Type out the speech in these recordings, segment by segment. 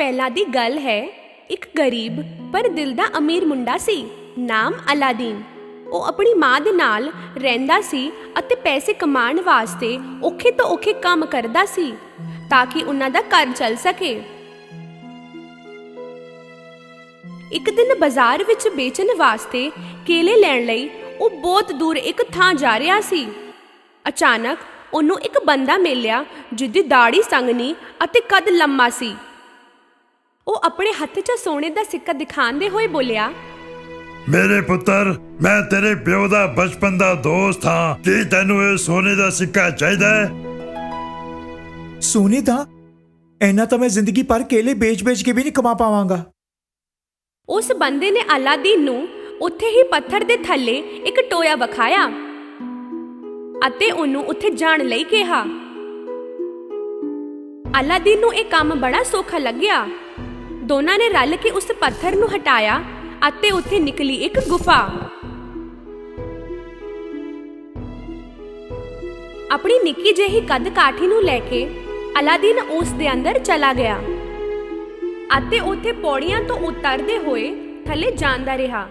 ਪਹਿਲਾਂ ਦੀ ਗੱਲ ਹੈ। ਇੱਕ ਗਰੀਬ ਪਰ ਦਿਲ ਦਾ ਅਮੀਰ ਮੁੰਡਾ ਸੀ, ਨਾਮ ਅਲਾਦੀਨ। ਉਹ ਆਪਣੀ ਮਾਂ ਦੇ ਨਾਲ ਰਹਿੰਦਾ ਸੀ ਅਤੇ ਪੈਸੇ ਕਮਾਉਣ ਵਾਸਤੇ ਔਖੇ ਤੋਂ ਔਖੇ ਕੰਮ ਕਰਦਾ ਸੀ ਤਾਂ ਕਿ ਉਹਨਾਂ ਦਾ ਘਰ ਚੱਲ ਸਕੇ। ਇੱਕ ਦਿਨ ਬਾਜ਼ਾਰ ਵਿੱਚ ਵੇਚਣ ਵਾਸਤੇ ਕੇਲੇ ਲੈਣ ਲਈ ਉਹ ਬਹੁਤ ਦੂਰ ਇੱਕ ਥਾਂ ਜਾ ਰਿਹਾ ਸੀ। ਅਚਾਨਕ ਉਹਨੂੰ ਇੱਕ ਬੰਦਾ ਮਿਲਿਆ ਜਿਹਦੀ ਦਾੜੀ ਸੰਘਣੀ ਅਤੇ ਕੱਦ ਲੰਮਾ ਸੀ। ਉਹ ਆਪਣੇ ਹੱਥ 'ਚ ਸੋਨੇ ਦਾ ਸਿੱਕਾ ਦਿਖਾਉਂਦੇ ਹੋਏ ਬੋਲਿਆ, ਮੇਰੇ ਪੁੱਤਰ, ਮੈਂ ਤੇਰੇ ਪਿਓ ਦਾ ਬਚਪਨ ਦਾ ਦੋਸਤ ਹਾਂ। ਕੀ ਤੈਨੂੰ ਇਹ ਸੋਨੇ ਦਾ ਸਿੱਕਾ ਚਾਹੀਦਾ ਹੈ? ਸੋਨੇ ਦਾ? ਇੰਨਾ ਤਾਂ ਮੈਂ ਜ਼ਿੰਦਗੀ ਭਰ ਕੇਲੇ ਵੇਚ-ਵੇਚ ਕੇ ਵੀ ਨਹੀਂ ਕਮਾ ਪਾਵਾਂਗਾ। ਉਸ ਬੰਦੇ ਨੇ ਅਲਾਦੀਨ ਨੂੰ ਉੱਥੇ ਹੀ ਪੱਥਰ ਦੇ ਥੱਲੇ ਇੱਕ ਟੋਇਆ ਵਿਖਾਇਆ ਅਤੇ ਉਹਨੂੰ ਉੱਥੇ ਜਾਣ ਲਈ ਕਿਹਾ। ਅਲਾਦੀਨ ਨੂੰ ਇਹ ਕੰਮ ਬੜਾ ਸੌਖਾ ਲੱਗਿਆ। ਦੋਨਾਂ ਨੇ ਰਲ ਕੇ ਉਸ ਪੱਥਰ ਨੂੰ ਹਟਾਇਆ ਅਤੇ ਉੱਥੇ ਨਿਕਲੀ ਇੱਕ ਗੁਫਾ। ਆਪਣੀ ਨਿੱਕੀ ਜਿਹੀ ਕੱਦ ਕਾਠੀ ਨੂੰ ਲੈ ਕੇ ਅਲਾਦੀਨ ਉਸ ਦੇ ਅੰਦਰ ਚਲਾ ਗਿਆ ਅਤੇ ਉੱਥੇ ਪੌੜੀਆਂ ਤੋਂ ਉਤਰਦੇ ਹੋਏ ਥੱਲੇ ਜਾਂਦਾ ਰਿਹਾ।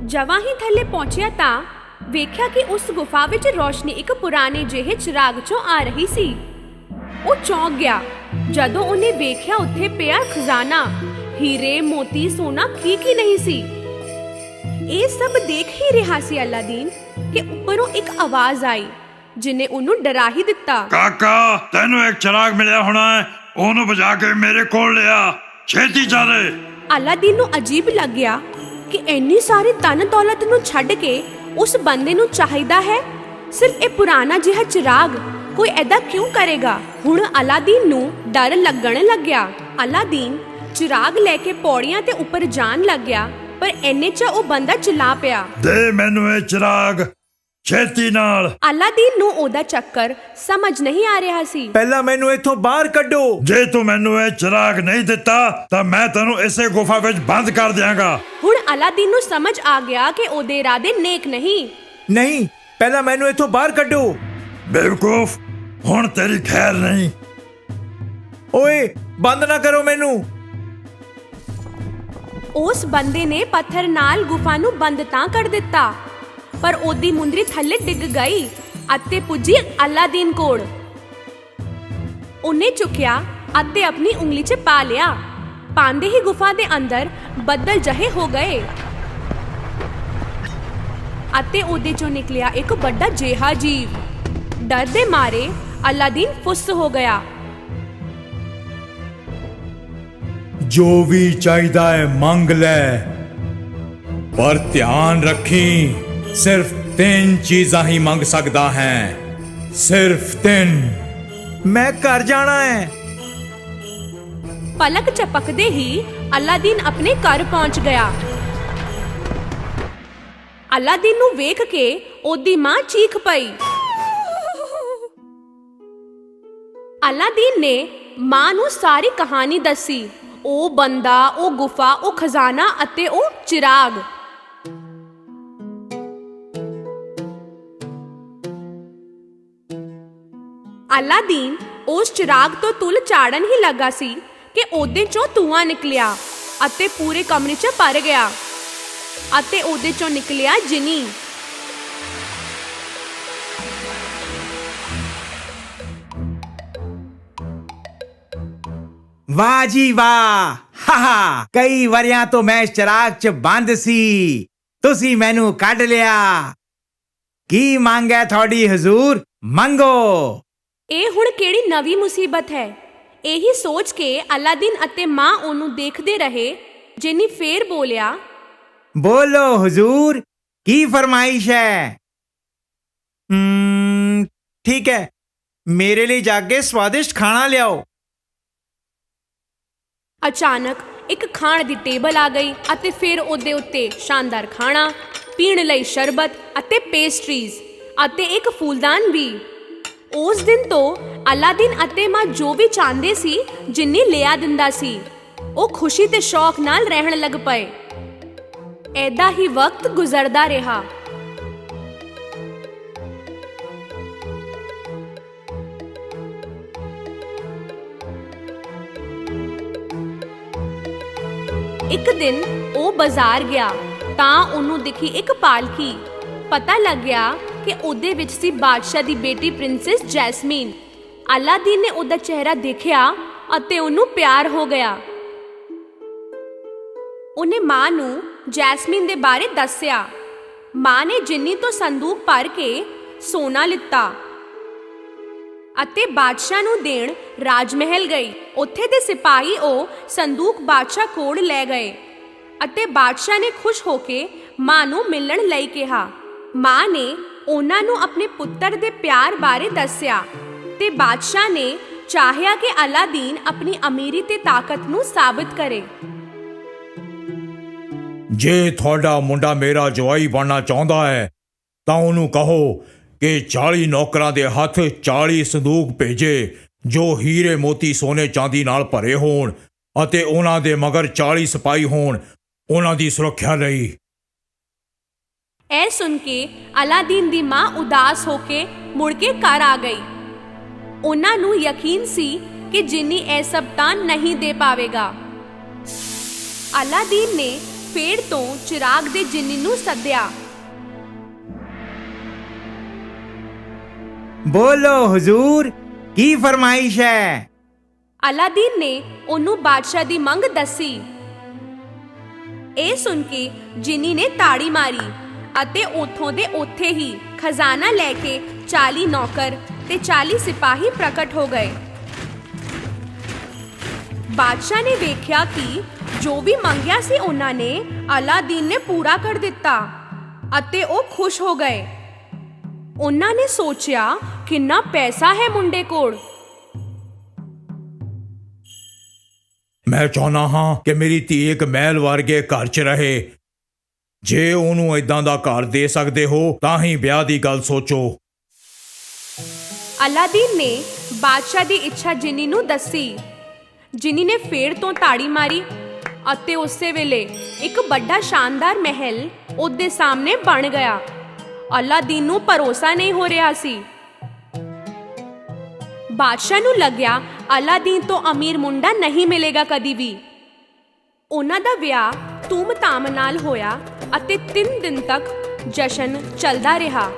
ਜਵਾਂ ਹੀ ਥੱਲੇ ਪਹੁੰਚਿਆ ਤਾਂ ਵੇਖਿਆ ਕਿ ਉਸ ਗੁਫਾ ਵਿੱਚ ਰੋਸ਼ਨੀ ਇੱਕ ਪੁਰਾਣੇ ਜਿਹੇ ਚਿਰਾਗ ਚੋਂ ਆ ਰਹੀ ਸੀ। ਉਹ ਚੌਂਕ ਗਿਆ ਜਦੋਂ ਉਹਨੇ ਵੇਖਿਆ ਉੱਥੇ ਪਿਆ ਖਜ਼ਾਨਾ, ਹੀਰੇ, ਮੋਤੀ, ਸੋਨਾ ਕੀ ਨਹੀਂ ਸੀ। ਇਹ ਸਭ ਦੇਖ ਹੀ ਰਿਹਾ ਸੀ ਅਲਾਦੀਨ ਕਿ ਉੱਪਰੋਂ ਇੱਕ ਆਵਾਜ਼ ਆਈ ਜਿਨੇ ਉਹਨੂੰ ਡਰਾ ਹੀ ਦਿੱਤਾ। ਕਾਕਾ, ਤੈਨੂੰ ਇੱਕ ਚਿਰਾਗ ਮਿਲਿਆ ਹੋਣਾ ਹੈ, ਉਹਨੂੰ ਬੁਝਾ ਕੇ ਮੇਰੇ ਕੋਲ ਲਿਆ, ਛੇਤੀ ਚੱਲ। ਅਲਾਦੀਨ ਨੂੰ ਅਜੀਬ ਲੱਗਿਆ ਕਿ ਇੰਨੀ ਸਾਰੀ ਧਨ ਦੌਲਤ ਨੂੰ ਛੱਡ ਕੇ ਉਸ ਬੰਦੇ ਨੂੰ ਚਾਹੀਦਾ ਹੈ ਸਿਰਫ ਇਹ ਪੁਰਾਣਾ ਜਿਹਾ ਚਿਰਾਗ। ਕੋਈ ਐਦਾਂ ਕਿਉਂ ਕਰੇਗਾ? ਹੁਣ ਅਲਾਦੀਨ ਨੂੰ ਡਰ ਲੱਗਣ ਲੱਗਿਆ। ਅਲਾਦੀਨ ਚਿਰਾਗ ਲੈ ਕੇ ਪੌੜੀਆਂ ਤੇ ਉੱਪਰ ਜਾਣ ਲੱਗਿਆ, ਪਰ ਇੰਨੇ 'ਚ ਉਹ ਬੰਦਾ ਚਿल्ला ਪਿਆ, ਦੇ ਮੈਨੂੰ ਇਹ ਚਿਰਾਗ ਛੇਤੀ ਨਾਲ। ਅਲਾਦੀਨ ਨੂੰ ਉਹਦਾ ਚੱਕਰ ਸਮਝ ਨਹੀਂ ਆ ਰਿਹਾ ਸੀ। ਪਹਿਲਾਂ ਮੈਨੂੰ ਇੱਥੋਂ ਬਾਹਰ ਕੱਢੋ। ਜੇ ਤੂੰ ਮੈਨੂੰ ਇਹ ਚਿਰਾਗ ਨਹੀਂ ਦਿੱਤਾ ਤਾਂ ਮੈਂ ਤੈਨੂੰ ਇਸੇ ਗੁਫਾ ਵਿੱਚ ਬੰਦ ਕਰ ਦਿਆਂਗਾ। ਹੁਣ ਅਲਾਦੀਨ ਨੂੰ ਸਮਝ ਆ ਗਿਆ ਕਿ ਉਹਦੇ ਇਰਾਦੇ ਨੇਕ ਨਹੀਂ। ਨਹੀਂ, ਪਹਿਲਾਂ ਮੈਨੂੰ ਇੱਥੋਂ ਬਾਹਰ ਕੱਢੋ। ਬੇਵਕੂਫ, ਹੁਣ ਤੇਰੀ ਖੈਰ ਨਹੀਂ। ਓਏ, ਬੰਦ ਨਾ ਕਰੋ ਮੈਨੂੰ। ਉਸ ਬੰਦੇ ਨੇ ਪੱਥਰ ਨਾਲ ਗੁਫਾ ਨੂੰ ਬੰਦ ਤਾਂ ਕਰ ਦਿੱਤਾ, ਪਰ ਉਹਦੀ ਮੁੰਦਰੀ ਥੱਲੇ ਡਿੱਗ ਗਈ ਅਤੇ ਪੁੱਜੀ ਅਲਾਦੀਨ ਕੋਲ। ਉਹਨੇ ਚੁੱਕਿਆ ਅਤੇ ਆਪਣੀ ਉਂਗਲੀ 'ਚ ਪਾ ਲਿਆ। ਪਾਉਂਦੇ ਹੀ ਗੁਫਾ ਦੇ ਅੰਦਰ ਬੱਦਲ ਜਿਹੇ ਹੋ ਗਏ ਅਤੇ ਉਹਦੇ 'ਚੋਂ ਨਿਕਲਿਆ ਇੱਕ ਵੱਡਾ ਜਿਹਾ ਜੀਵ। ਡਰ ਦੇ ਮਾਰੇ ਅਲਾਦੀਨ ਫੁੱਸ ਹੋ ਗਿਆ। ਜੋ ਵੀ ਚਾਹੀਦਾ ਹੈ ਮੰਗ ਲੈ, ਪਰ ਧਿਆਨ ਰੱਖੀ, ਸਿਰਫ 3 ਚੀਜ਼ਾਂ ਹੀ ਮੰਗ ਸਕਦਾ ਹੈ, ਸਿਰਫ 3। ਮੈਂ ਘਰ ਜਾਣਾ ਹੈ। ਪਲਕ ਝਪਕਦੇ ਹੀ ਅਲਾਦੀਨ ਆਪਣੇ ਘਰ ਪਹੁੰਚ ਗਿਆ। ਅਲਾਦੀਨ ਨੂੰ ਵੇਖ ਕੇ ਉਹਦੀ ਮਾਂ ਚੀਖ ਪਈ। ਅਲਾਦੀਨ ਨੇ ਮਾਂ ਨੂੰ ਸਾਰੀ ਕਹਾਣੀ ਦੱਸੀ, ਉਹ ਬੰਦਾ, ਉਹ ਗੁਫਾ, ਉਹ ਖਜ਼ਾਨਾ ਅਤੇ ਉਹ ਚਿਰਾਗ। ਅਲਾਦੀਨ ਉਸ ਚਿਰਾਗ ਤੋਂ ਤੁਲ ਝਾੜਨ ਹੀ ਲੱਗਾ ਸੀ ਕਿ ਉਹਦੇ ਚੋਂ ਧੂਆਂ ਨਿਕਲਿਆ ਅਤੇ ਪੂਰੇ ਕਮਰੇ 'ਚ ਭਰ ਗਿਆ ਅਤੇ ਉਹਦੇ ਚੋਂ ਨਿਕਲਿਆ ਜਿਨੀ। ਵਾਹ ਜੀ ਵਾਹ! ਹਾ, ਕਈ ਵਰਿਆਂ ਤੋਂ ਮੈਂ ਇਸ ਚਿਰਾਗ 'ਚ ਬੰਦ ਸੀ, ਤੁਸੀਂ ਮੈਨੂੰ ਕੱਢ ਲਿਆ। ਕੀ ਮੰਗ ਹੈ ਤੁਹਾਡੀ ਹਜ਼ੂਰ? ਮੰਗੋ। ਇਹ ਹੁਣ ਕਿਹੜੀ ਨਵੀਂ ਮੁਸੀਬਤ ਹੈ? ਇਹੀ ਸੋਚ ਕੇ ਅਲਾਦੀਨ ਅਤੇ ਮਾਂ ਉਹਨੂੰ ਦੇਖਦੇ ਰਹੇ। ਜਿਨੀ ਫੇਰ ਬੋਲਿਆ, ਬੋਲੋ ਹਜ਼ੂਰ, ਕੀ ਫਰਮਾਇਸ਼ ਹੈ? ਠੀਕ ਹੈ, ਮੇਰੇ ਲਈ ਜਾ ਕੇ ਸਵਾਦਿਸ਼ਟ ਖਾਣਾ ਲਿਆਓ। ਅਚਾਨਕ ਇੱਕ ਖਾਣ ਦੀ ਟੇਬਲ ਆ ਗਈ ਅਤੇ ਫਿਰ ਉਹਦੇ ਉੱਤੇ ਸ਼ਾਨਦਾਰ ਖਾਣਾ, ਪੀਣ ਲਈ ਸ਼ਰਬਤ ਅਤੇ ਪੇਸਟਰੀਜ਼ ਅਤੇ ਇੱਕ ਫੂਲਦਾਨ ਵੀ। ਉਸ ਦਿਨ ਤੋਂ ਅਲਾਦੀਨ ਅਤੇ ਮਾਂ ਜੋ ਵੀ ਚਾਹੁੰਦੇ ਸੀ ਜਿੰਨੀ ਲਿਆ ਦਿੰਦਾ ਸੀ। ਉਹ ਖੁਸ਼ੀ ਤੇ ਸ਼ੌਕ ਨਾਲ ਰਹਿਣ ਲੱਗ ਪਏ। ਐਦਾਂ ਹੀ ਵਕਤ ਗੁਜ਼ਰਦਾ ਰਿਹਾ। ਇੱਕ ਦਿਨ ਉਹ ਬਾਜ਼ਾਰ ਗਿਆ ਤਾਂ ਉਹਨੂੰ ਦਿਖੀ ਇੱਕ ਪਾਲਕੀ। ਪਤਾ ਲੱਗਿਆ ਕਿ ਉਹਦੇ ਵਿੱਚ ਸੀ ਬਾਦਸ਼ਾਹ ਦੀ ਬੇਟੀ ਪ੍ਰਿੰਸੈਸ ਜੈਸਮੀਨ। ਅਲਾਦੀਨ ਨੇ ਉਹਦਾ ਚਿਹਰਾ ਦੇਖਿਆ ਅਤੇ ਉਹਨੂੰ ਪਿਆਰ ਹੋ ਗਿਆ। ਉਹਨੇ ਮਾਂ ਨੂੰ ਜੈਸਮੀਨ ਦੇ ਬਾਰੇ ਦੱਸਿਆ। ਮਾਂ ਨੇ ਜਿੰਨੀ ਤੋਂ ਸੰਦੂਕ ਭਰ ਕੇ ਸੋਨਾ ਲਿੱਤਾ ਅਤੇ ਬਾਦਸ਼ਾਹ ਨੂੰ ਦੇਣ ਰਾਜ ਮਹਿਲ ਗਈ। ਉੱਥੇ ਦੇ ਸਿਪਾਹੀ ਉਹ ਸੰਦੂਕ ਬਾਦਸ਼ਾਹ ਕੋਲ ਲੈ ਗਏ ਅਤੇ ਬਾਦਸ਼ਾਹ ਨੇ ਖੁਸ਼ ਹੋ ਕੇ ਮਾਂ ਨੂੰ ਮਿਲਣ ਲਈ ਕਿਹਾ। ਮਾਂ ਨੇ ਉਹਨਾਂ ਨੂੰ ਆਪਣੇ ਪੁੱਤਰ ਦੇ ਪਿਆਰ ਬਾਰੇ ਦੱਸਿਆ ਤੇ ਬਾਦਸ਼ਾਹ ਨੇ ਚਾਹਿਆ ਕਿ ਅਲਾਦੀਨ ਆਪਣੀ ਅਮੀਰੀ ਤੇ ਤਾਕਤ ਨੂੰ ਸਾਬਿਤ ਕਰੇ। ਜੇ ਤੁਹਾਡਾ ਮੁੰਡਾ ਮੇਰਾ ਜਵਾਈ ਬਣਨਾ ਚਾਹੁੰਦਾ ਹੈ ਤਾਂ ਉਹਨੂੰ ਕਹੋ ਕਿ 40 ਨੌਕਰਾਂ ਦੇ ਹੱਥ 40 ਸੰਦੂਕ ਭੇਜੇ ਜੋ ਹੀਰੇ ਮੋਤੀ ਸੋਨੇ ਚਾਂਦੀ ਨਾਲ ਭਰੇ ਹੋਣ ਅਤੇ ਉਹਨਾਂ ਦੇ ਮਗਰ 40 ਸਿਪਾਹੀ ਹੋਣ ਉਹਨਾਂ ਦੀ ਸੁਰੱਖਿਆ ਲਈ। ਇਹ ਸੁਣ ਕੇ ਅਲਾਦੀਨ ਦੀ ਮਾਂ ਉਦਾਸ ਹੋ ਕੇ ਮੁੜ ਕੇ ਘਰ ਆ ਗਈ। ਉਹਨਾਂ ਨੂੰ ਯਕੀਨ ਸੀ ਕਿ ਜਿੰਨੀ ਇਹ ਸਭ ਤਾਂ ਨਹੀਂ ਦੇ ਪਾਵੇਗਾ। ਅਲਾਦੀਨ ਨੇ ਫੇਰ ਤੋਂ ਚਿਰਾਗ ਦੇ ਜਿੰਨੀ ਨੂੰ ਸੱਦਿਆ। ਬੋਲੋ ਹਜ਼ੂਰ, ਕੀ ਫਰਮਾਇਸ਼ ਹੈ? ਅਲਾਦੀਨ ਨੇ ਉਹਨੂੰ ਬਾਦਸ਼ਾਹ ਦੀ ਮੰਗ ਦੱਸੀ। ਇਹ ਸੁਣ ਕੇ ਜਿੰਨੀ ਨੇ ਤਾੜੀ ਮਾਰੀ ਅਤੇ ਉਥੋਂ ਦੇ ਉੱਥੇ ਹੀ ਖਜ਼ਾਨਾ ਲੈ ਕੇ 40 ਨੌਕਰ ਤੇ 40 ਸਿਪਾਹੀ ਪ੍ਰਗਟ ਹੋ ਗਏ। ਬਾਦਸ਼ਾਹ ਨੇ ਵੇਖਿਆ ਕਿ ਜੋ ਵੀ ਮੰਗਿਆ ਸੀ ਉਹਨਾਂ ਨੇ ਅਲਾਦੀਨ ਨੇ ਪੂਰਾ ਕਰ ਦਿੱਤਾ ਅਤੇ ਉਹ ਖੁਸ਼ ਹੋ ਗਏ। ਉਹਨਾਂ ਨੇ ਸੋਚਿਆ ਕਿੰਨਾ ਪੈਸਾ ਹੈ ਮੁੰਡੇ ਕੋਲ। ਮੈਂ ਚਾਹੁੰਦਾ ਹਾਂ ਕਿ ਮੇਰੀ ਧੀ ਇੱਕ ਮਹਿਲ ਵਰਗੇ ਘਰ 'ਚ ਰਹੇ। ਜੇ ਉਹਨੂੰ ਏਦਾਂ ਦਾ ਘਰ ਦੇ ਸਕਦੇ ਹੋ ਤਾਂ ਹੀ ਵਿਆਹ ਦੀ ਗੱਲ ਸੋਚੋ। ਅਲਾਦੀਨ ਨੇ ਬਾਦਸ਼ਾਹ ਦੀ ਇੱਛਾ ਜਿੰਨੀ ਨੂੰ ਦੱਸੀ। ਜਿੰਨੀ ਨੇ ਫੇਰ ਤੋਂ ਤਾੜੀ ਮਾਰੀ ਅਤੇ ਉਸੇ ਵੇਲੇ ਇੱਕ ਵੱਡਾ ਸ਼ਾਨਦਾਰ ਮਹਿਲ ਉਹਦੇ ਸਾਹਮਣੇ ਬਣ ਗਿਆ। ਅਲਾਦੀਨ ਨੂੰ ਭਰੋਸਾ ਨਹੀਂ ਹੋ ਰਿਹਾ ਸੀ। ਬਾਦਸ਼ਾਹ ਨੂੰ ਲੱਗਿਆ ਅਲਾਦੀਨ ਤੋਂ ਅਮੀਰ ਮੁੰਡਾ ਨਹੀਂ ਮਿਲੇਗਾ ਕਦੀ ਵੀ। ਉਹਨਾਂ ਦਾ ਵਿਆਹ ਧੂਮ-ਧਾਮ ਨਾਲ ਹੋਇਆ ਅਤੇ 3 ਦਿਨ ਤੱਕ ਜਸ਼ਨ ਚੱਲਦਾ ਰਿਹਾ।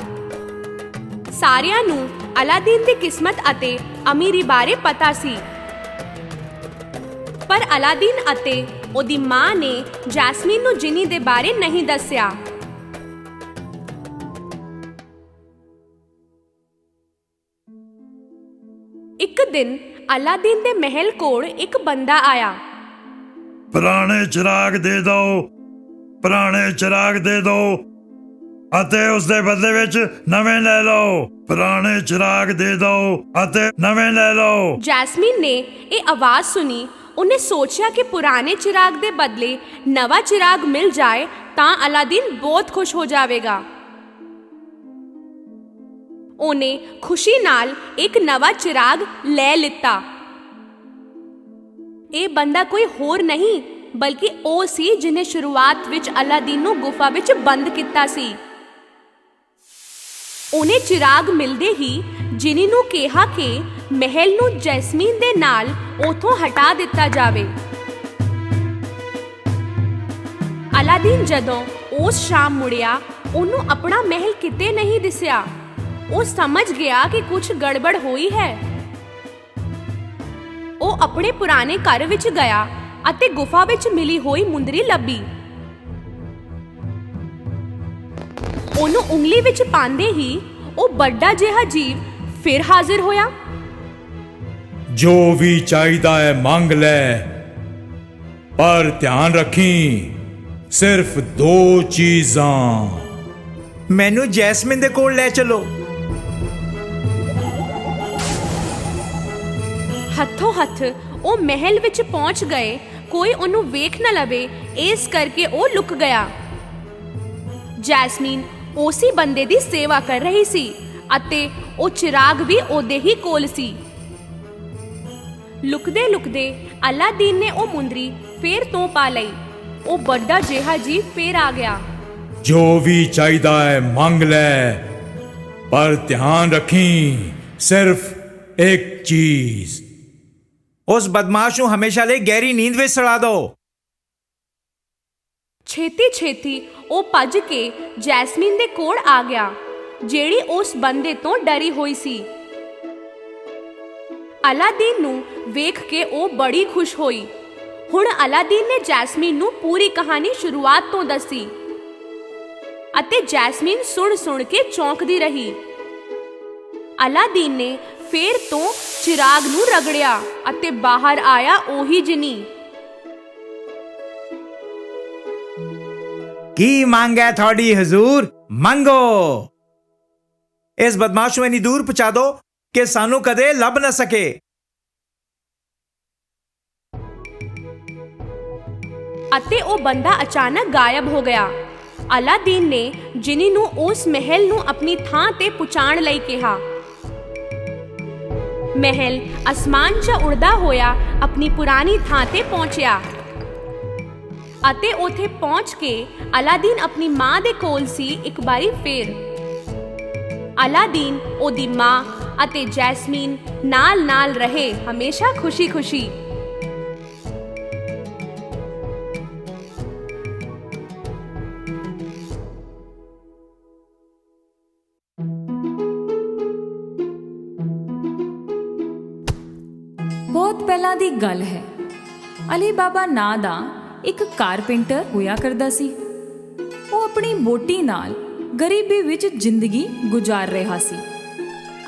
ਸਾਰਿਆਂ ਨੂੰ ਅਲਾਦੀਨ ਦੀ ਕਿਸਮਤ ਅਤੇ ਅਮੀਰੀ ਬਾਰੇ ਪਤਾ ਸੀ, ਪਰ ਅਲਾਦੀਨ ਅਤੇ ਉਹਦੀ ਮਾਂ ਨੇ ਜੈਸਮੀਨ ਨੂੰ ਜਿੰਨੀ ਦੇ ਬਾਰੇ ਨਹੀਂ ਦੱਸਿਆ। ਇੱਕ ਦਿਨ ਅਲਾਦੀਨ ਦੇ ਮਹਿਲ ਕੋਲ ਇੱਕ ਬੰਦਾ ਆਇਆ। ਪੁਰਾਣੇ ਚਿਰਾਗ ਦੇ ਦਿਓ, ਪੁਰਾਣੇ ਚਿਰਾਗ ਦੇ ਦਿਓ ਅਤੇ ਉਸ ਦੇ ਬਦਲੇ ਵਿੱਚ ਨਵੇਂ ਲੈ ਲਓ। ਪੁਰਾਣੇ ਚਿਰਾਗ ਦੇ ਦਿਓ ਅਤੇ ਨਵੇਂ ਲੈ ਲਓ। ਜੈਸਮੀਨ ਨੇ ਇਹ ਆਵਾਜ਼ ਸੁਣੀ। ਉਹਨੇ ਸੋਚਿਆ ਕਿ ਪੁਰਾਣੇ ਚਿਰਾਗ ਦੇ ਬਦਲੇ ਨਵਾਂ ਚਿਰਾਗ ਮਿਲ ਜਾਏ ਤਾਂ ਅਲਾਦੀਨ ਬਹੁਤ ਖੁਸ਼ ਹੋ ਜਾਵੇਗਾ। ਉਹਨੇ ਖੁਸ਼ੀ ਨਾਲ ਇੱਕ ਨਵਾਂ ਚਿਰਾਗ ਲੈ ਲਿੱਤਾ। ਇਹ ਬੰਦਾ ਕੋਈ ਹੋਰ ਨਹੀਂ ਬਲਕਿ ਉਹ ਸੀ ਜਿਹਨੇ ਸ਼ੁਰੂਆਤ ਵਿੱਚ ਅਲਾਦੀਨ ਨੂੰ ਗੁਫਾ ਵਿੱਚ ਬੰਦ ਕੀਤਾ ਸੀ। ਉਹਨੇ ਚਿਰਾਗ ਮਿਲਦੇ ਹੀ ਜਿੰਨੀ ਨੂੰ ਕਿਹਾ ਕਿ ਮਹਿਲ ਨੂੰ ਜੈਸਮੀਨ ਦੇ ਨਾਲ ਉਥੋਂ ਹਟਾ ਦਿੱਤਾ ਜਾਵੇ। ਅਲਾਦੀਨ ਜਦੋਂ ਉਸ ਸ਼ਾਮ ਮੁੜਿਆ ਉਹਨੂੰ ਆਪਣਾ ਮਹਿਲ ਕਿਤੇ ਨਹੀਂ ਦਿਸਿਆ। ਉਹ ਸਮਝ ਗਿਆ ਕਿ ਕੁਝ ਗੜਬੜ ਹੋਈ ਹੈ। ਉਹ ਆਪਣੇ ਪੁਰਾਣੇ ਘਰ ਵਿੱਚ ਗਿਆ ਅਤੇ ਗੁਫਾ ਵਿੱਚ ਮਿਲੀ ਹੋਈ ਮੁੰਦਰੀ ਲੱਭੀ। ਉਹਨੂੰ ਉਂਗਲੀ ਵਿੱਚ ਪਾਉਂਦੇ ਹੀ ਉਹ ਵੱਡਾ ਜਿਹਾ ਜੀਵ ਫਿਰ ਹਾਜ਼ਰ ਹੋਇਆ। ਜੋ ਵੀ ਚਾਹੀਦਾ ਹੈ ਮੰਗ ਲੈ, ਪਰ ਧਿਆਨ ਰੱਖੀ ਸਿਰਫ 2 ਚੀਜ਼ਾਂ। ਮੈਨੂੰ ਜੈਸਮੀਨ ਦੇ ਕੋਲ ਲੈ ਚਲੋ। ਹੱਥੋਂ ਹੱਥ ਉਹ ਮਹਿਲ ਵਿੱਚ ਪਹੁੰਚ ਗਏ। ਕੋਈ ਉਹਨੂੰ ਵੇਖ ਨਾ ਲਵੇ ਇਸ ਕਰਕੇ ਉਹ ਲੁਕ ਗਿਆ। ਜੈਸਮੀਨ ਉਸੇ ਬੰਦੇ ਦੀ ਸੇਵਾ ਕਰ ਰਹੀ ਸੀ ਅਤੇ ਉਹ ਚਿਰਾਗ ਵੀ ਉਹਦੇ ਹੀ ਕੋਲ ਸੀ। ਲੁਕਦੇ ਲੁਕਦੇ ਅਲਾਦੀਨ ਨੇ ਉਹ ਮੁੰਦਰੀ ਫੇਰ ਤੋਂ ਪਾ ਲਈ। ਉਹ ਵੱਡਾ ਜਿਹਾ ਜੀਵ ਫੇਰ ਆ ਗਿਆ। ਜੋ ਵੀ ਚਾਹੀਦਾ ਹੈ ਮੰਗ ਲੈ, ਪਰ ਧਿਆਨ ਰੱਖੀ ਸਿਰਫ ਇੱਕ ਚੀਜ਼। ਉਸ ਬਦਮਾਸ਼ ਨੂੰ ਹਮੇਸ਼ਾ ਲਈ ਗਹਿਰੀ ਨੀਂਦ ਵਿੱਚ ਸੜਾ ਦਿਓ। ਛੇਤੀ ਛੇਤੀ ਉਹ ਭੱਜ ਕੇ ਜੈਸਮੀਨ ਦੇ ਕੋਲ ਆ ਗਿਆ, ਜਿਹੜੀ ਉਸ ਬੰਦੇ ਤੋਂ ਡਰੀ ਹੋਈ ਸੀ। ਅਲਾਦੀਨ ਨੂੰ ਵੇਖ ਕੇ ਉਹ ਬੜੀ ਖੁਸ਼ ਹੋਈ। ਹੁਣ ਅਲਾਦੀਨ ਨੇ ਜੈਸਮੀਨ ਨੂੰ ਪੂਰੀ ਕਹਾਣੀ ਸ਼ੁਰੂਆਤ ਤੋਂ ਦੱਸੀ ਅਤੇ ਜੈਸਮੀਨ ਸੁਣ ਕੇ ਚੌਂਕਦੀ ਰਹੀ। ਅਲਾਦੀਨ ਨੇ ਫੇਰ ਤੋਂ ਚਿਰਾਗ ਨੂੰ ਰਗੜਿਆ ਅਤੇ ਬਾਹਰ ਆਇਆ ਉਹੀ ਜਿਨੀ। ਕੀ ਮੰਗ ਹੈ ਤੁਹਾਡੀ ਹਜ਼ੂਰ? ਮੰਗੋ। ਇਸ ਬਦਮਾਸ਼ ਨੂੰ ਇੰਨੀ ਦੂਰ ਪਹੁੰਚਾ ਦਿਓ ਕਿ ਸਾਨੂੰ ਕਦੇ ਲੱਭ ਨਾ ਸਕੇ। ਅਤੇ ਉਹ ਬੰਦਾ ਅਚਾਨਕ ਗਾਇਬ ਹੋ ਗਿਆ। ਅਲਾਦੀਨ ਨੇ ਜਿਨੀ ਨੂੰ ਉਸ ਮਹਿਲ ਨੂੰ ਆਪਣੀ ਥਾਂ ਤੇ ਪਹੁੰਚਾਉਣ ਲਈ ਕਿਹਾ। ਮਹਿਲ ਅਸਮਾਨ 'ਚ ਉੜਦਾ ਹੋਇਆ ਆਪਣੀ ਪੁਰਾਣੀ ਥਾਂ ਤੇ ਪਹੁੰਚਿਆ ਅਤੇ ਉੱਥੇ ਪਹੁੰਚ ਕੇ ਅਲਾਦੀਨ ਆਪਣੀ ਮਾਂ ਦੇ ਕੋਲ ਸੀ ਇੱਕ ਵਾਰੀ ਫੇਰ। ਅਲਾਦੀਨ, ਉਹਦੀ ਮਾਂ ਅਤੇ ਜੈਸਮੀਨ ਨਾਲ ਰਹੇ, ਹਮੇਸ਼ਾ ਖੁਸ਼ੀ-ਖੁਸ਼ੀ। ਬਹੁਤ ਪਹਿਲਾਂ ਦੀ ਗੱਲ ਹੈ। ਅਲੀ ਬਾਬਾ ਨਾਂ ਦਾ ਇੱਕ ਕਾਰਪੈਂਟਰ ਹੋਇਆ ਕਰਦਾ ਸੀ। ਉਹ ਆਪਣੀ ਵਹੁਟੀ ਨਾਲ ਗਰੀਬੀ ਵਿੱਚ ਜ਼ਿੰਦਗੀ ਗੁਜ਼ਾਰ ਰਿਹਾ ਸੀ।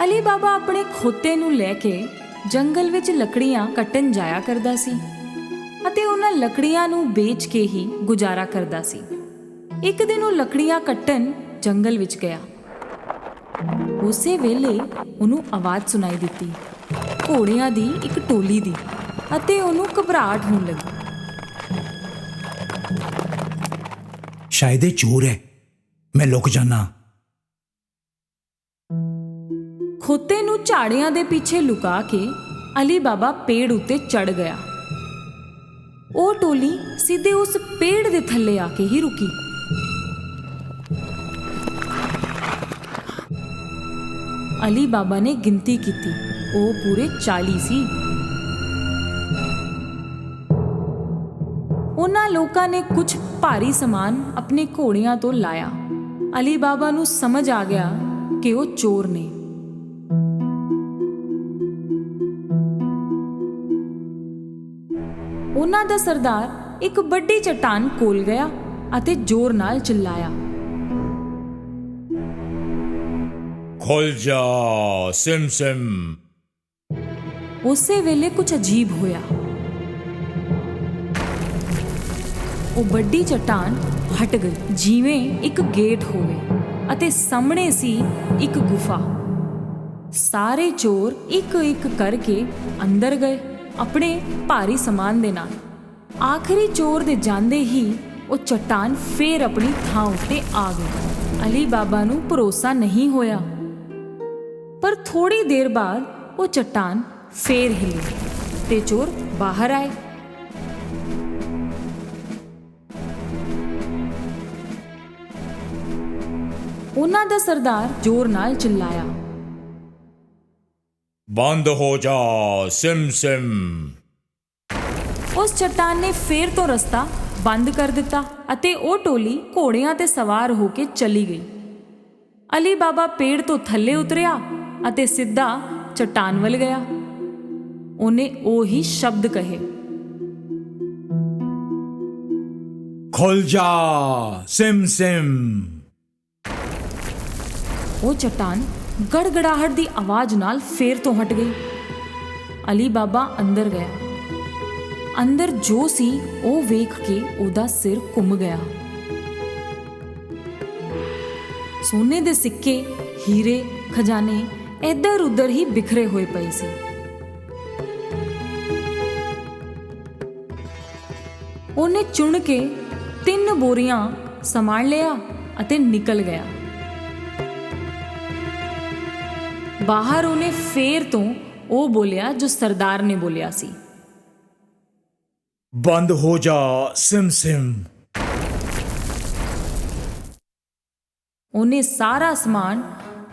ਅਲੀ ਬਾਬਾ ਆਪਣੇ ਖੋਤੇ ਨੂੰ ਲੈ ਕੇ ਜੰਗਲ ਵਿੱਚ ਲੱਕੜੀਆਂ ਕੱਟਣ ਜਾਇਆ ਕਰਦਾ ਸੀ ਅਤੇ ਉਹਨਾਂ ਲੱਕੜੀਆਂ ਨੂੰ ਵੇਚ ਕੇ ਹੀ ਗੁਜ਼ਾਰਾ ਕਰਦਾ ਸੀ। ਇੱਕ ਦਿਨ ਉਹ ਲੱਕੜੀਆਂ ਕੱਟਣ ਜੰਗਲ ਵਿੱਚ ਗਿਆ। ਉਸੇ ਵੇਲੇ ਉਹਨੂੰ ਆਵਾਜ਼ ਸੁਣਾਈ ਦਿੱਤੀ, ਘੋੜਿਆਂ ਦੀ ਇੱਕ ਟੋਲੀ ਦੀ, ਅਤੇ ਉਹਨੂੰ ਘਬਰਾਹਟ ਹੋਣ ਲੱਗੀ। ਸ਼ਾਇਦ ਇਹ ਚੋਰ ਹੈ, ਮੈਂ ਲੁਕ ਜਾਣਾ। ਖੋਤੇ ਨੂੰ ਝਾੜੀਆਂ ਦੇ ਪਿੱਛੇ ਲੁਕਾ ਕੇ ਅਲੀ ਬਾਬਾ ਪੇੜ ਉੱਤੇ ਚੜ ਗਿਆ। ਉਹ ਟੋਲੀ ਸਿੱਧੇ ਉਸ ਪੇੜ ਦੇ ਥੱਲੇ ਆ ਕੇ ਹੀ ਰੁਕੀ। ਅਲੀ ਬਾਬਾ ਨੇ ਗਿਣਤੀ ਕੀਤੀ, ਉਹ ਪੂਰੇ 40 ਸੀ। ਉਹਨਾਂ ਲੋਕਾਂ ਨੇ ਕੁਝ ਭਾਰੀ ਸਮਾਨ ਆਪਣੇ ਘੋੜਿਆਂ ਤੋਂ ਲਾਇਆ। ਅਲੀ ਬਾਬਾ ਨੂੰ ਸਮਝ ਆ ਗਿਆ ਕਿ ਉਹ ਚੋਰ ਨੇ। ਉਹਨਾਂ ਦਾ ਸਰਦਾਰ ਇੱਕ ਵੱਡੀ ਚਟਾਨ ਕੋਲ ਗਿਆ ਅਤੇ ਜ਼ੋਰ ਨਾਲ ਚਿল্ਲਾਇਆ, ਖੁੱਲ ਜਾ ਸਿਮ। ਉਸੇ ਵੇਲੇ ਕੁਝ ਅਜੀਬ ਹੋਇਆ। ਉਹ ਵੱਡੀ ਚਟਾਨ ਹਟ ਗਈ, ਜਿਵੇਂ ਇੱਕ ਗੇਟ ਹੋਵੇ, ਅਤੇ ਸਾਹਮਣੇ ਸੀ ਇੱਕ ਗੁਫਾ। ਸਾਰੇ ਚੋਰ ਇੱਕ ਕਰਕੇ ਅੰਦਰ ਗਏ ਆਪਣੇ ਭਾਰੀ ਸਮਾਨ ਦੇ ਨਾਲ। ਆਖਰੀ ਚੋਰ ਦੇ ਜਾਂਦੇ ਹੀ ਉਹ ਚਟਾਨ ਫੇਰ ਆਪਣੀ ਥਾਂ ਉੱਤੇ ਆ ਗਈ। ਅਲੀ ਬਾਬਾ ਨੂੰ ਭਰੋਸਾ ਨਹੀਂ ਹੋਇਆ, ਪਰ ਥੋੜੀ ਦੇਰ ਬਾਅਦ ਉਹ ਚਟਾਨ ਫੇਰ ਹਿੱਲੀ ਤੇ ਚੋਰ ਬਾਹਰ ਆਏ। ਉਹਨਾਂ ਦਾ ਸਰਦਾਰ ਜ਼ੋਰ ਨਾਲ ਚਿল্ਲਾਇਆ, ਬੰਦ ਹੋ ਜਾ ਸਿਮ। ਉਸ ਚਟਾਨ ਨੇ ਫੇਰ ਤੋਂ ਰਸਤਾ ਬੰਦ ਕਰ ਦਿੱਤਾ ਅਤੇ ਉਹ ਟੋਲੀ ਘੋੜਿਆਂ ਤੇ ਸਵਾਰ ਹੋ ਕੇ ਚਲੀ ਗਈ। ਅਲੀ ਬਾਬਾ ਪੇੜ ਤੋਂ ਥੱਲੇ ਉਤਰਿਆ ਅਤੇ ਸਿੱਧਾ ਚਟਾਨ ਵੱਲ ਗਿਆ। ਉਹਨੇ ਉਹੀ ਸ਼ਬਦ ਕਹੇ, ਖੁੱਲ ਜਾ ਸਿਮ। ਉਹ ਚਟਾਨ ਗੜਗੜਾਹਟ ਦੀ ਆਵਾਜ਼ ਨਾਲ ਫੇਰ ਤੋਂ ਹਟ ਗਈ। ਅਲੀ ਬਾਬਾ ਅੰਦਰ ਗਿਆ। ਅੰਦਰ ਜੋ ਸੀ ਉਹ ਵੇਖ ਕੇ ਉਹਦਾ ਸਿਰ ਘੁੰਮ ਗਿਆ। ਸੋਨੇ ਦੇ ਸਿੱਕੇ, ਹੀਰੇ, ਖਜ਼ਾਨੇ ਇੱਧਰ ਉੱਧਰ ਹੀ ਬਿਖਰੇ ਹੋਏ ਪਏ ਸੀ। ਉਹਨੇ ਚੁਣ ਕੇ 3 ਬੋਰੀਆਂ ਸੰਭਾਲ ਲਿਆ ਅਤੇ ਨਿਕਲ ਗਿਆ। ਬਾਹਰ ਉਹਨੇ ਫੇਰ ਤੋਂ ਉਹ ਬੋਲਿਆ ਜੋ ਸਰਦਾਰ ਨੇ ਬੋਲਿਆ ਸੀ, ਬੰਦ ਹੋ ਜਾ ਸਿਮ। ਉਹਨੇ ਸਾਰਾ ਸਮਾਨ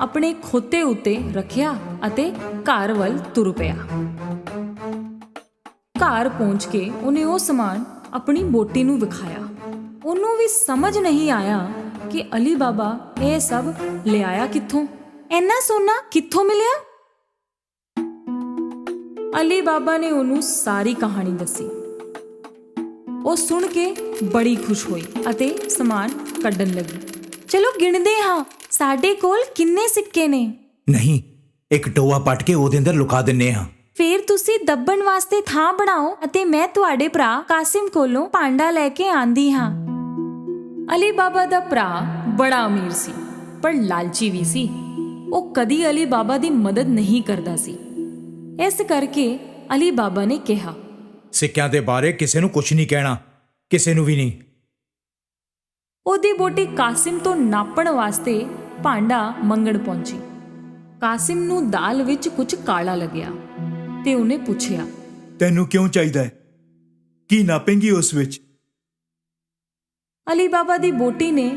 ਆਪਣੇ ਖੋਤੇ ਉੱਤੇ ਰੱਖਿਆ ਅਤੇ ਘਰ ਵੱਲ ਤੁਰ ਪਿਆ। ਘਰ ਪਹੁੰਚ ਕੇ ਉਹਨੇ ਉਹ ਸਮਾਨ ਆਪਣੀ ਵਹੁਟੀ ਨੂੰ ਵਿਖਾਇਆ। ਉਹਨੂੰ ਵੀ ਸਮਝ ਨਹੀਂ ਆਇਆ ਕਿ ਅਲੀ ਬਾਬਾ ਇਹ ਸਭ ਲਿਆਇਆ ਕਿੱਥੋਂ। ਇੰਨਾ ਸੋਨਾ ਕਿੱਥੋਂ ਮਿਲਿਆ? ਅਲੀ ਬਾਬਾ ਨੇ ਉਹਨੂੰ ਸਾਰੀ ਕਹਾਣੀ ਦੱਸੀ। ਉਹ ਸੁਣ ਕੇ ਬੜੀ ਖੁਸ਼ ਹੋਈ ਅਤੇ ਸਮਾਨ ਕੱਢਣ ਲੱਗੀ। ਚਲੋ ਗਿਣਦੇ ਹਾਂ, ਸਾਡੇ ਕੋਲ ਕਿੰਨੇ ਸਿੱਕੇ ਨੇ। ਨਹੀਂ, ਇੱਕ ਟੋਆ ਪੱਟ ਕੇ ਉਹਦੇ ਅੰਦਰ ਲੁਕਾ ਦਿੰਨੇ ਹਾਂ। ਫੇਰ ਤੁਸੀਂ ਦੱਬਣ ਵਾਸਤੇ ਥਾਂ ਬਣਾਓ ਅਤੇ ਮੈਂ ਤੁਹਾਡੇ ਭਰਾ ਕਾਸਿਮ ਕੋਲੋਂ ਭਾਂਡਾ ਲੈ ਕੇ ਆਂਦੀ ਹਾਂ। ਅਲੀ ਬਾਬਾ ਦਾ ਭਰਾ ਬੜਾ ਅਮੀਰ ਸੀ ਪਰ ਲਾਲਚੀ ਵੀ ਸੀ। ਉਹ ਕਦੀ ਅਲੀ ਬਾਬਾ ਦੀ ਮਦਦ ਨਹੀਂ ਕਰਦਾ ਸੀ। ਇਸ ਕਰਕੇ ਅਲੀ ਬਾਬਾ ਨੇ ਕਿਹਾ, ਸਿੱਕਿਆਂ ਦੇ ਬਾਰੇ ਕਿਸੇ ਨੂੰ ਕੁਝ ਨਹੀਂ ਕਹਿਣਾ, ਕਿਸੇ ਨੂੰ ਵੀ ਨਹੀਂ। ਉਹਦੀ ਬੋਟੀ ਕਾਸਿਮ ਤੋਂ ਨਾਪਣ ਵਾਸਤੇ ਭਾਂਡਾ ਮੰਗਣ ਪਹੁੰਚੀ। ਕਾਸਿਮ ਨੂੰ ਦਾਲ ਵਿੱਚ ਕੁਝ ਕਾਲਾ ਲੱਗਿਆ ਤੇ ਉਹਨੇ ਪੁੱਛਿਆ, ਤੈਨੂੰ ਕਿਉਂ ਚਾਹੀਦਾ ਹੈ? ਕੀ ਨਾਪੇਂਗੀ ਉਸ ਵਿੱਚ? ਅਲੀ ਬਾਬਾ ਦੀ ਬੋਟੀ ਨੇ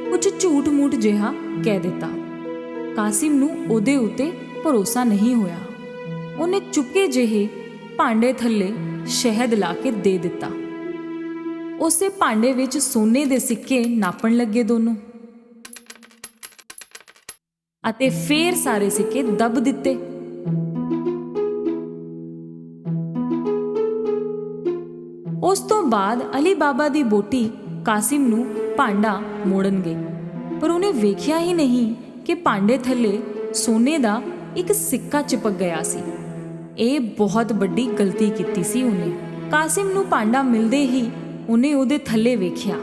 ਕੁਝ ਝੂਠ-ਮੂਠ ਜਿਹਾ ਕਹਿ ਦਿੱਤਾ। ਕਾਸਿਮ ਨੂੰ ਉਹਦੇ ਉੱਤੇ ਭਰੋਸਾ ਨਹੀਂ ਹੋਇਆ। ਉਹਨੇ ਚੁੱਪਕੇ ਜਿਹੇ ਭਾਂਡੇ ਥੱਲੇ ਸ਼ਹਿਦ ਲਾ ਕੇ ਦੇ ਦਿੱਤਾ। ਉਸੇ ਭਾਂਡੇ ਵਿੱਚ ਸੋਨੇ ਦੇ ਸਿੱਕੇ ਨਾਪਣ ਲੱਗੇ ਦੋਨੋਂ ਅਤੇ ਫੇਰ ਸਾਰੇ ਸਿੱਕੇ ਦੱਬ ਦਿੱਤੇ। ਉਸ ਤੋਂ ਬਾਅਦ ਅਲੀ ਬਾਬਾ ਦੀ ਬੋਟੀ ਕਾਸਿਮ ਨੂੰ ਭਾਂਡਾ ਮੋੜਨ ਗਈ, ਪਰ ਉਹਨੇ ਵੇਖਿਆ ਹੀ ਨਹੀਂ ਕਿ ਭਾਂਡੇ ਥੱਲੇ ਸੋਨੇ ਦਾ ਇੱਕ ਸਿੱਕਾ ਚਿਪਕ ਗਿਆ ਸੀ। ਇਹ ਬਹੁਤ ਵੱਡੀ ਗਲਤੀ ਕੀਤੀ ਸੀ ਉਹਨੇ। ਕਾਸਿਮ ਨੂੰ ਭਾਂਡਾ ਮਿਲਦੇ ਹੀ ਉਹਨੇ ਉਹਦੇ ਥੱਲੇ ਵੇਖਿਆ।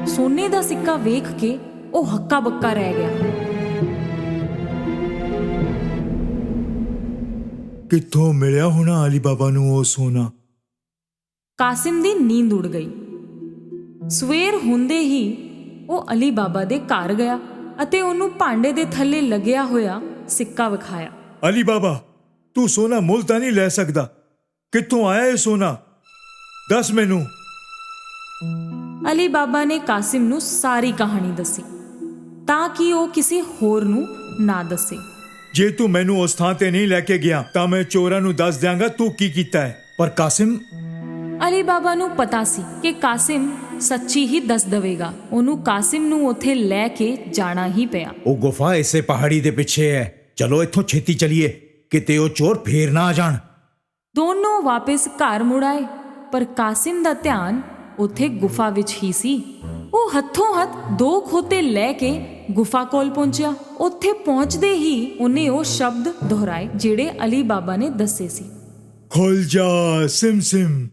ਸੋਨੇ ਦਾ ਸਿੱਕਾ ਵੇਖ ਕੇ ਉਹ ਹੱਕਾ ਬੱਕਾ ਰਹਿ ਗਿਆ। ਕਿੱਥੋਂ ਮਿਲਿਆ ਹੋਣਾ ਅਲੀ ਬਾਬਾ ਨੂੰ ਉਹ ਸੋਨਾ? ਕਾਸਿਮ ਦੀ ਨੀਂਦ ਉੜ ਗਈ। ਸਵੇਰ ਹੁੰਦੇ ਹੀ ਉਹ ਅਲੀ ਬਾਬਾ ਦੇ ਘਰ ਗਿਆ ਅਤੇ ਉਹਨੂੰ ਭਾਂਡੇ ਦੇ ਥੱਲੇ ਲੱਗਿਆ ਹੋਇਆ ਸਿੱਕਾ ਵਿਖਾਇਆ। ਅਲੀ ਬਾਬਾ, ਤੂੰ ਸੋਨਾ ਮੁੱਲ ਤਾਂ ਨਹੀਂ ਲੈ ਸਕਦਾ। ਕਿੱਥੋਂ ਆਇਆ ਇਹ ਸੋਨਾ? ਦੱਸ ਮੈਨੂੰ। ਅਲੀ ਬਾਬਾ ਨੇ ਕਾਸਿਮ ਨੂੰ ਸਾਰੀ ਕਹਾਣੀ ਦੱਸੀ ਤਾਂ ਕਿ ਉਹ ਕਿਸੇ ਹੋਰ ਨੂੰ ਨਾ ਦੱਸੇ। ਜੇ ਤੂੰ ਮੈਨੂੰ ਉਸ ਥਾਂ ਤੇ ਨਹੀਂ ਲੈ ਕੇ ਗਿਆ ਤਾਂ ਮੈਂ ਚੋਰਾਂ ਨੂੰ ਦੱਸ ਦਿਆਂਗਾ ਤੂੰ ਕੀ ਕੀਤਾ ਹੈ। ਪਰ ਕਾਸਿਮ, ਅਲੀ ਬਾਬਾ ਨੂੰ ਪਤਾ ਸੀ ਕਿ ਕਾਸਿਮ ਸੱਚੀ ਹੀ ਦੱਸ ਦੇਵੇਗਾ। ਉਹਨੂੰ ਕਾਸਿਮ ਨੂੰ ਉੱਥੇ ਲੈ ਕੇ ਜਾਣਾ ਹੀ ਪਿਆ। ਉਹ ਗੁਫਾ ਇਸੇ ਪਹਾੜੀ ਦੇ ਪਿੱਛੇ ਹੈ। ਚਲੋ ਇੱਥੋਂ ਛੇਤੀ ਚਲੀਏ, ਕਿਤੇ ਉਹ ਚੋਰ ਫੇਰ ਨਾ ਆ ਜਾਣ। ਦੋਨੋਂ ਵਾਪਸ ਘਰ ਮੁੜ ਆਏ, ਪਰ ਕਾਸਿਮ ਦਾ ਧਿਆਨ ਉੱਥੇ ਗੁਫਾ ਵਿੱਚ ਹੀ ਸੀ। ਉਹ ਹੱਥੋਂ ਹੱਥ 2 ਖੋਤੇ ਲੈ ਕੇ ਗੁਫਾ ਕੋਲ ਪਹੁੰਚਿਆ। ਉੱਥੇ ਪਹੁੰਚਦੇ ਹੀ ਉਹਨੇ ਉਹ ਸ਼ਬਦ ਦੁਹਰਾਏ ਜਿਹੜੇ ਅਲੀ ਬਾਬਾ ਨੇ ਦੱਸੇ ਸੀ। ਖੁੱਲ ਜਾ ਸਿਮ ਸਿਮ।